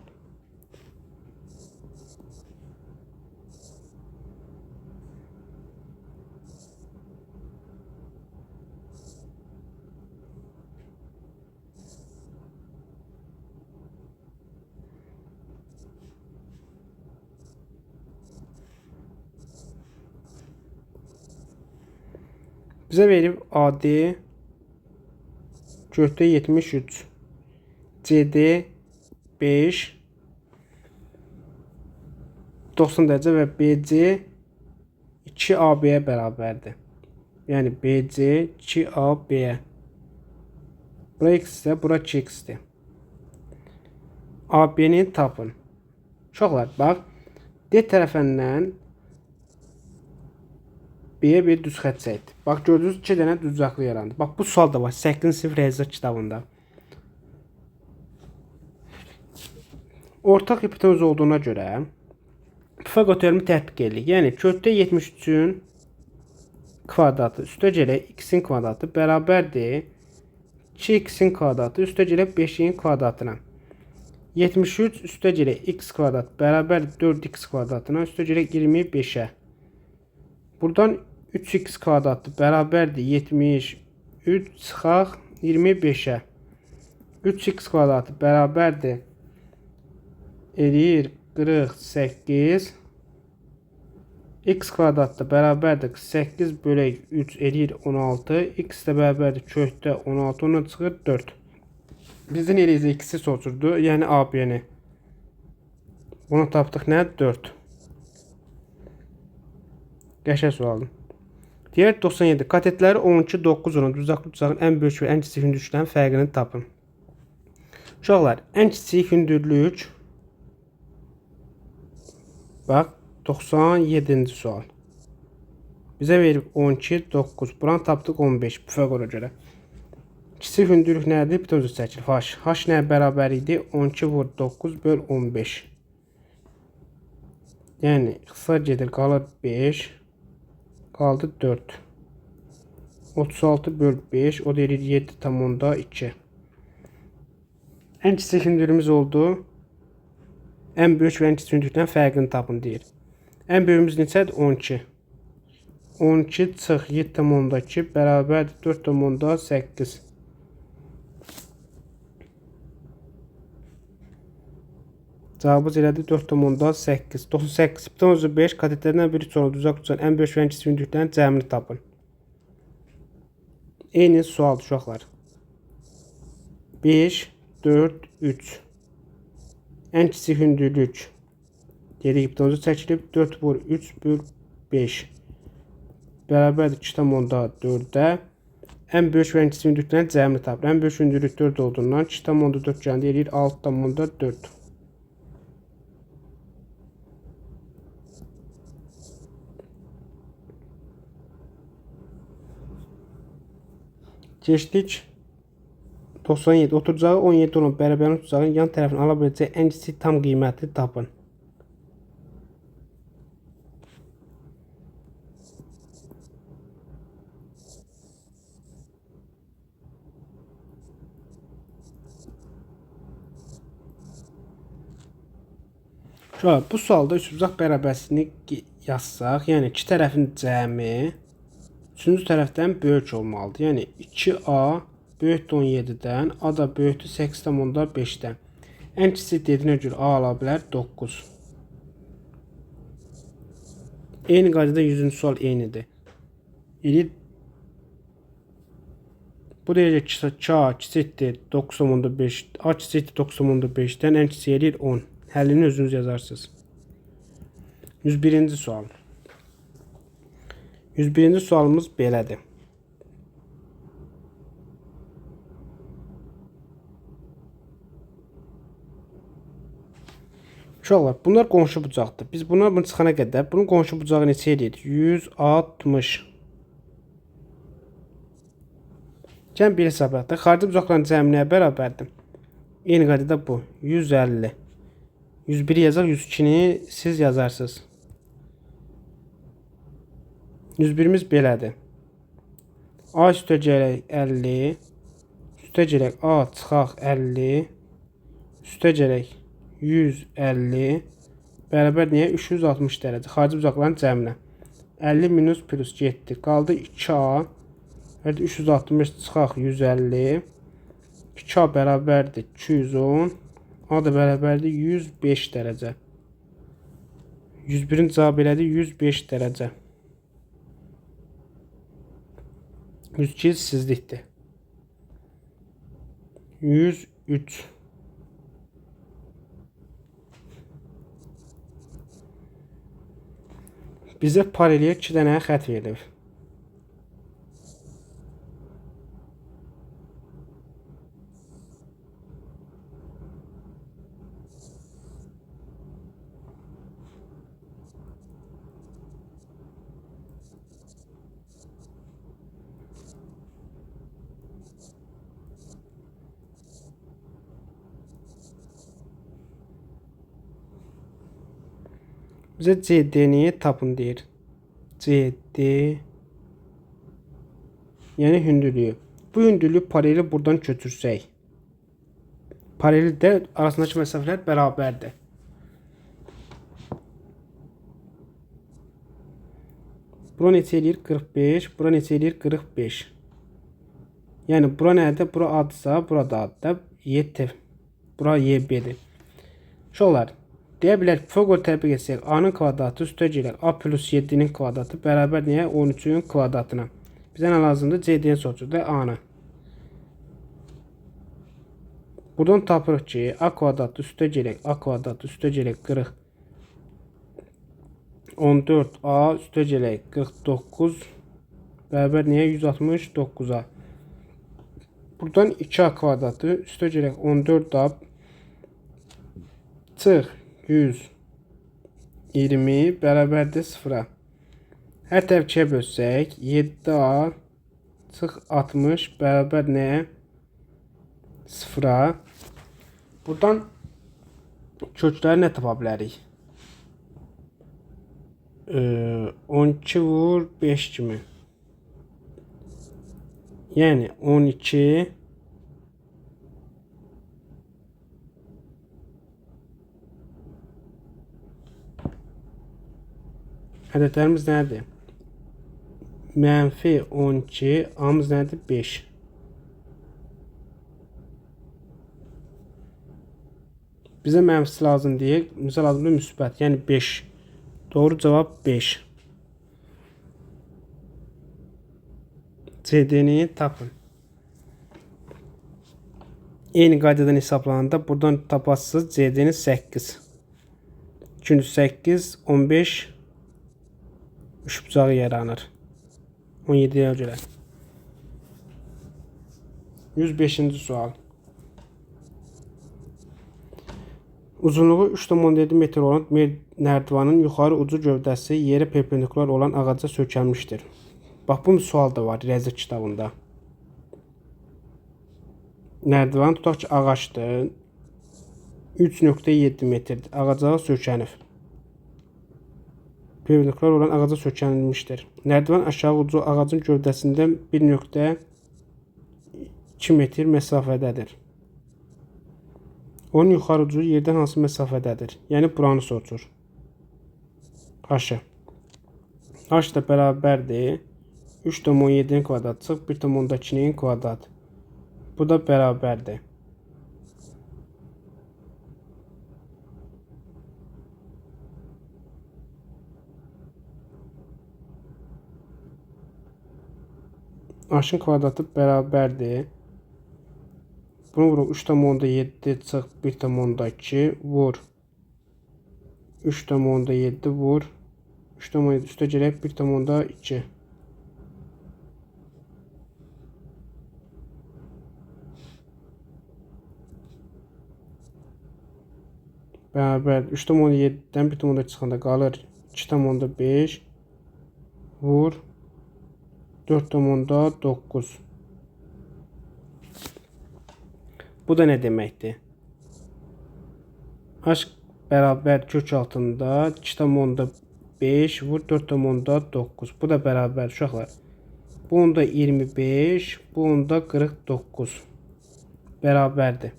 Bizə verib AD göhtə 73, CD 5, 90 dərəcə və BC 2AB-yə bərabərdir. Yəni BC 2AB-yə. Bura X isə bura 2X-dir. AB-ni tapın. Uşaqlar, bax, D tərəfindən B-yə bir düz xətt çəkdi. Bax, gördünüz 2 dənə düzcaqlı yarandı. Bax, bu sual da var 8-ci sinif riyaziyyat kitabında. Ortaq hipotenuz olduğuna görə Pifaqor teoremi tətbiq edilir. Yəni, kökdə 73-ün kvadratı üstə gələk x-in kvadratı bərabərdir 2x-in kvadratı üstə gələk 5-in kvadratına. 73 üstə gələk x kvadrat bərabərdir 4x kvadratına üstə gələk 25-ə. Buradan 3x kvadratı bərabərdir 73 çıxaq 25-ə. 3x kvadratı bərabərdir eləyir 48. X kvadratda bərabərdir 48 bölək 3 eləyir 16. X də bərabərdir kökdə 16 ondan çıxır 4. Bizdən eləyəcək ikisi soruşurdu. Yəni AB-ni. Bunu tapdıq nə? 4. Qəşəng sualdır. Digər 97. Katetləri 12, 9 olan düzaqlı bucağın ən böyük və ən kiçik hündürlüklərin fərqini tapın. Uşaqlar, ən kiçik hündürlük bax 97-ci sual. Bizə verib 12, 9. Buranı tapdıq 15. Pifaqora görə. Kiçik hündürlük nədir? Hipotenuz çəkilir. H. H nəyə bərabər idi? 12 vur 9 böl 15. Yəni, ixtisar gedir, qalır 5. Qaldı 4. 36 böl 5. O da edir 7,2. Ən kiçik hündürlüyümüz oldu. Ən böyük və ən kiçik hündürlükdən fərqini tapın deyir. Ən böyüyümüz neçədir? 12. 12 çıx 7,2 bərabərdir 4,8. Cavabımız elədir 4,8. 98. Hipotenuzu 5 katetlərindən biri sonra düzaq tutan ən böyük və ən kiçik hündürlüklərin cəmini tapın. Eyni sual uşaqlar. 5, 4, 3. Ən kiçik hündürlük. Dedik hipotenuzu çəkilib 4 vur 3 böl 5. Bərabərdir 2,4-də. Ən böyük və ən kiçik hündürlüklərin cəmini tapın. Ən böyük hündürlük 4 olduğundan 2,4 gəldi eləyir 6,4. Keçdik 97. Oturacağı 17 olan bərabərin tutacağın yan tərəfini ala biləcək ən kiçik tam qiyməti tapın. Bu sualda üçbucaq bərabərsini yazsaq, yəni iki tərəfin cəmi üçüncü tərəfdən böyük olmalıdır. Yəni 2A böyükdür 17-dən, A da böyükdür 8,5-dən. Ən kiçik dediyinə görə A ala bilər 9. Eyni qaydada 100-cü sual eynidir. Bu deyəcək ki, K kiçikdir 9,5, A kiçikdir 9,5-dən, ən kiçik eləyir 10. Həllini özünüz yazarsınız. 101-ci sual. 101-ci sualımız belədir. Uşaqlar, bunlar qonşu bucaqdır. Biz bunu çıxana qədər bunun qonşu bucağı neçə edir? 160. Gəlin bir hesablayaq da. Xarici bucaqların cəmi nəyə bərabərdir? Eyni qaydada bu. 150. 101 yazaq, 102-ni siz yazarsınız. 101-imiz belədir. A üstəcərək 50. Üstəcərək A çıxaq 50. Üstəcərək 150 bərabər niyə? 360 dərəcə. Xarici bucaqların cəminə. 50 minus plus 7. Qaldı 2A. 360 çıxaq 150. 2A bərabərdir 210. A da bərabərdir 105 dərəcə. 101-in cavabı elədir 105 dərəcə. 102 sizlikdir. 103. Bizə paralel 2 dənə xətt verilir. Bizə CD-ni tapın deyir. CD yəni hündürlüyü. Bu hündürlüyü paraleli buradan götürsək. Paraleldə arasındakı məsafələr bərabərdir. Bura neçə eləyir? 45. Bura neçə eləyir? 45. Yəni bura nədir? Bura adsa, bura da addır. YT. Bura YB-dir. Uşaqlar, deyə bilər ki, fövqəladə tətbiq etsək, A-nın kvadratı üstəgələk A plus 7-nin kvadratı bərabər niyə? 13-ün kvadratına. Bizə nə lazımdır? CD-ni soruşur da A-nı. Buradan tapırıq ki, A kvadratı üstəgələk A kvadratı üstəgələk 40 14A üstəgələk 49 bərabər niyə? 169-a. Buradan 2A kvadratı üstəgələk 14A çıx 120 bərabərdir 0-a. Hər tərəf 2-yə bölsək 7A çıx 60 bərabər nəyə? 0-a. Buradan kökləri nə tapa bilərik? 12 vur 5 kimi. Yəni 12 ədədlərimiz nədir? Mənfi 12, A-mız nədir? 5. Bizə mənfisi lazım deyil, bizə lazımdır müsbət, yəni 5. Doğru cavab 5. CD-ni tapın. Eyni qaydadan hesablananda buradan tapasınız CD-ni 8. Çünki 8, 15 üçbucağı yaranır. 17-yə görə. 105-ci sual. Uzunluğu 3,7 metr olan nərdivanın yuxarı ucu gövdəsi yerə perpendikular olan ağaca sökəlmişdir. Bax, bu sual da var riyaziyyat kitabında. Nərdivan tutaq ki, ağacdır. 3,7 metrdir. Ağaca sökənib. Perpendikular olan ağaca sökənilmişdir. Nərdivan aşağı ucu ağacın gövdəsindən 1,2 metr məsafədədir. Onun yuxarı ucu yerdən hansı məsafədədir? Yəni buranı soruşur. H. H da bərabərdir 3,7-nin kvadratı çıx 1,2-nin kvadratı. Bu da bərabərdir. H-ın kvadratı bərabərdir. Bunu vuruq 3,7 çıx 1,2 vur 3,7 vur 3,7 üstə gələk 1,2. Bərabər 3,7-dən 1,2 çıxanda qalır 2,5 vur 4,9. Bu da nə deməkdir? H bərabər kök altında 2,5 vur 4,9. Bu da bərabər uşaqlar. Bu onda 25, bu onda 49. Bərabərdir.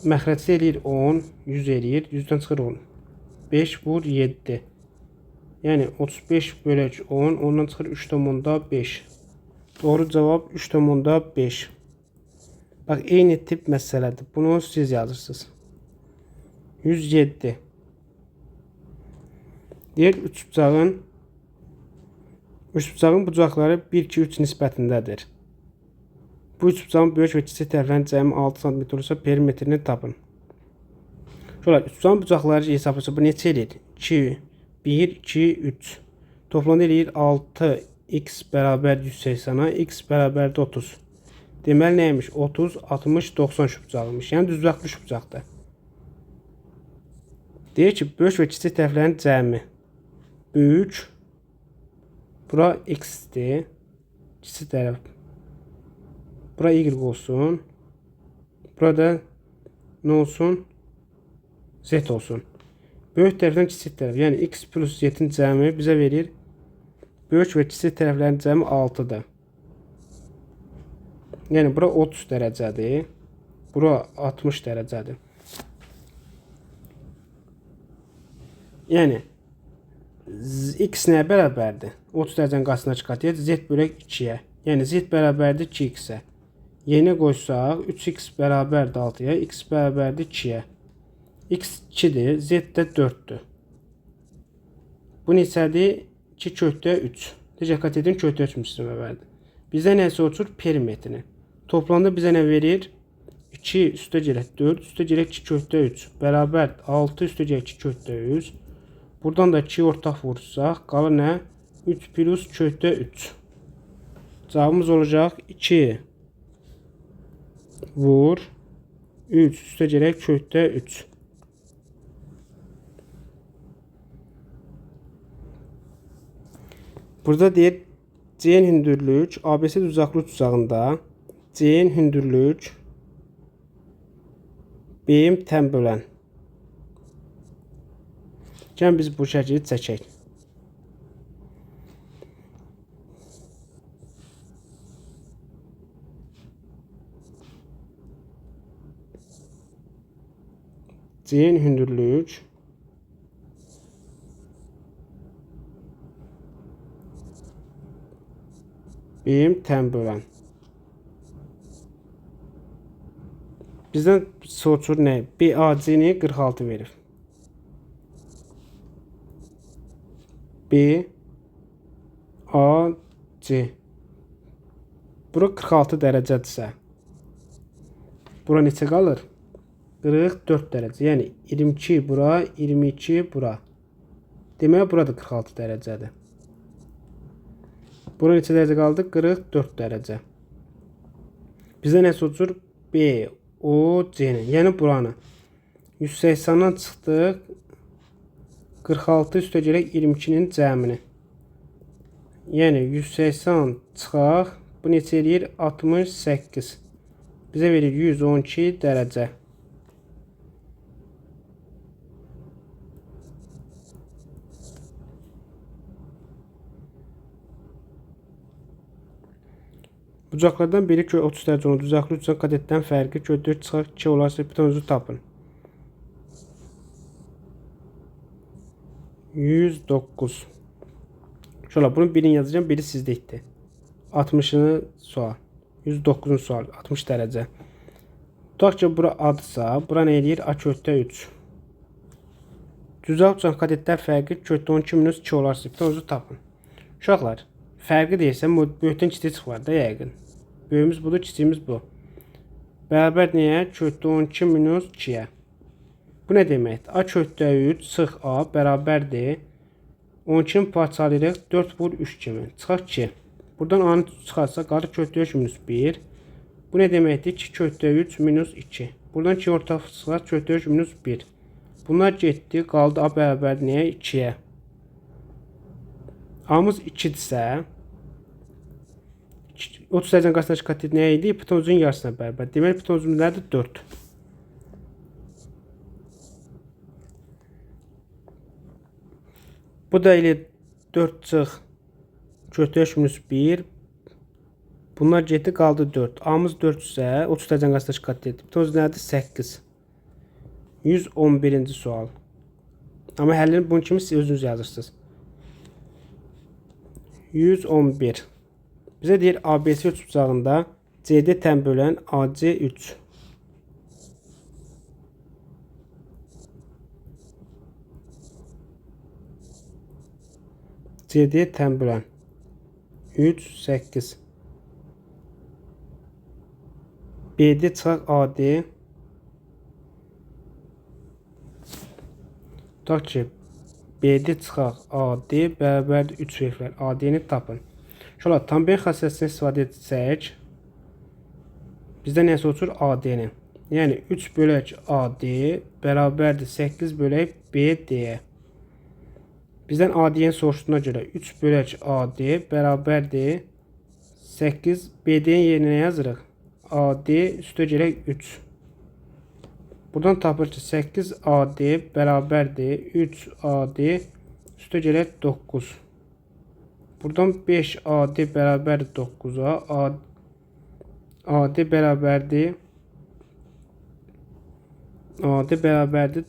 Məxrəcdə eləyir 10, 100 eləyir, 100-dən çıxır 10. 5 vur 7. Yəni 35 bölək 10, ondan çıxır 3,5. Doğru cavab 3,5. Bax, eyni tip məsələdir. Bunu siz yazırsınız. 107. Deyək, üçbucağın bucaqları 1-2-3 nisbətindədir. Bu üçbucağın böyük və kiçik tərəflərinin cəmi 6 cm olursa perimetrini tapın. Şöyle üçbucağın bucaqları hesablasa bu neçə eləyir? 2, 1, 2, 3. Toplamda eləyir 6, x bərabər 180-a, x bərabər 30. Deməli neymiş? 30, 60, 90 üçbucağıymış. Yəni düzbucaqlı üçbucaqdır. Deyir ki, böyük və kiçik tərəflərin cəmi. Böyük, bura x-dir. Kiçik tərəf. Bura y olsun. Burada nə olsun? Z olsun. Böyük tərəfdən kiçik tərəf. Yəni x plus z-in cəmi bizə verir. Böyük və kiçik tərəflərin cəmi 6-dır. Yəni bura 30 dərəcədir. Bura 60 dərəcədir. Yəni x nəyə bərabərdir? 30 dərəcənin qarşısına çıxartıyıq. Z bölək 2-yə. Yəni z bərabərdir 2x-ə. Yerinə qoysaq 3x bərabərdir 6-ya. X bərabərdir 2-yə. X 2-dir. Z də 4-dür. Bu neçədir? 2 kökdə 3. Diqqət edin, kökdə 3 müstəvilərdir. Bizə nə soruşur? Perimetrini. Toplamda bizə nə verir? 2 üstə gələk 4, üstə gələk 2 kökdə 3. Bərabər 6 üstə gələk 2 kökdə 3. Buradan da 2 ortaq vursaq, qalır nə? 3 plus kökdə 3. Cavabımız olacaq 2 vur 3 üstə gələk kökdə 3. Burada deyir C-nin hündürlük ABC düzaqlı üçbucağında C-nin hündürlük B-yin tən bölən. Gəlin biz bu şəkili çəkək. C-nin hündürlük B-yin tən bölən. Bizdən soruşur nə? BAC-ni 46 verir. BAC. Bura 46 dərəcədirsə. Bura neçə qalır? 44 dərəcə. Yəni 22 bura, 22 bura. Demək burada 46 dərəcədir. Bura neçə dərəcə qaldı? 44 dərəcə. Bizə nə soruşur? BOC-ni. Yəni buranı. 180-dan çıxdıq. 46 üstə gələk 22-nin cəmini. Yəni 180 çıxaq. Bu neçə eləyir? 68. Bizə verir 112 dərəcə. Bucaqlardan biri ki 30 dərəcə olan düzaqlı üçbucaq kadetdən fərqi ki 4 çıxaq 2 olarsa hipotenuzu tapın. 109. Şöyle bunun birini yazacağım, biri sizdeydi. 60'ını sual. 109'un sual. 60 dərəcə. Tutaq ki bura adsa, bura nə eləyir? A kökdə 3. Düzaq uçan kadetlər fərqi kökdə 12 minus 2 olarsa hipotenuzu tapın. Uşaqlar, Fərqi deyirsən, böyükdən kiçik çıxar da yəqin. Böyüyümüz budur, kiçiyimiz bu. Bərabər nəyə? Kökdə 12 minus 2-yə. Bu nə deməkdir? A kökdə 3 sıx A bərabərdir. 12-ni parçalayırıq 4 vur 3 kimi. Çıxaq 2. Buradan A-nı çıxarsa qalır kökdə 3 minus 1. Bu nə deməkdir? 2 kökdə 3 minus 2. Buradan 2 ortaq çıxar kökdə 3 minus 1. Bunlar getdi. Qaldı A bərabər nəyə? 2-yə. A-mız 2-dirsə 30 dərəcənin qarşısındakı katet nə idi? Hipotenuzun yarısına bərabər. Deməli hipotenuzumuz nədir? 4. Bu da ilə 4 çıx kökdə 3 minus 1. Bunlar getdi qaldı 4. A-mız 4 isə 30 dərəcənin qarşısındakı katet. Hipotenuz nədir? 8. 111-ci sual. Amma həllini bunun kimi siz özünüz yazırsınız. 111. Bizə deyir ABC üçbucağında CD tən bölən AC 3. CD tən bölən 3, 8. BD çıxaq AD. Tutaq ki, BD çıxaq AD bərabərdir 3 verir. AD-ni tapın. Şöyle tam bir xassəsini istifadə etsək, bizdə nə soruşur? AD-ni. Yəni 3 bölək AD bərabərdir 8 bölək BD. Bizdən AD-ni soruşduğuna görə 3 bölək AD bərabərdir 8 BD-nin yerinə yazırıq. AD üstə gələk 3. Buradan tapır ki 8 AD bərabərdir 3 AD üstə gələk 9. Buradan 5 AD bərabərdir 9-a. AD bərabərdir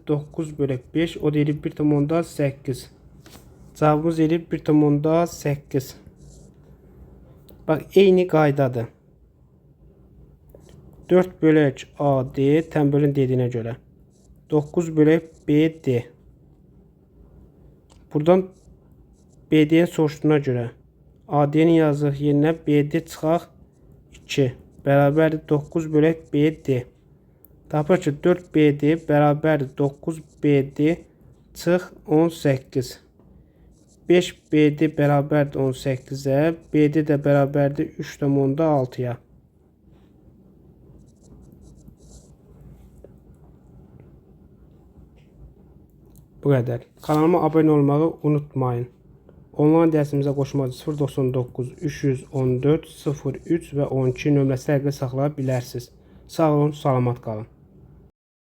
9 bölək 5. O da elib 1,8. Cavabımız elib 1,8. Bax, eyni qaydadır. 4 bölək AD tən bölün dediyinə görə. 9 bölək BD. Buradan BD-nin soruşduğuna görə AD-ni yazıq yerinə BD çıxaq 2 bərabərdir 9 bölək BD. Tapır ki 4 BD bərabərdir 9 BD çıx 18. 5 BD bərabərdir 18-ə. BD də bərabərdir 3,6-ya. Bu qədər. Kanalıma abunə olmağı unutmayın. Onlayn dərsimizə qoşmaq 099 314 03 və 12 nömrəsi həqiqə saxlaya bilərsiniz. Sağ olun, salamat qalın.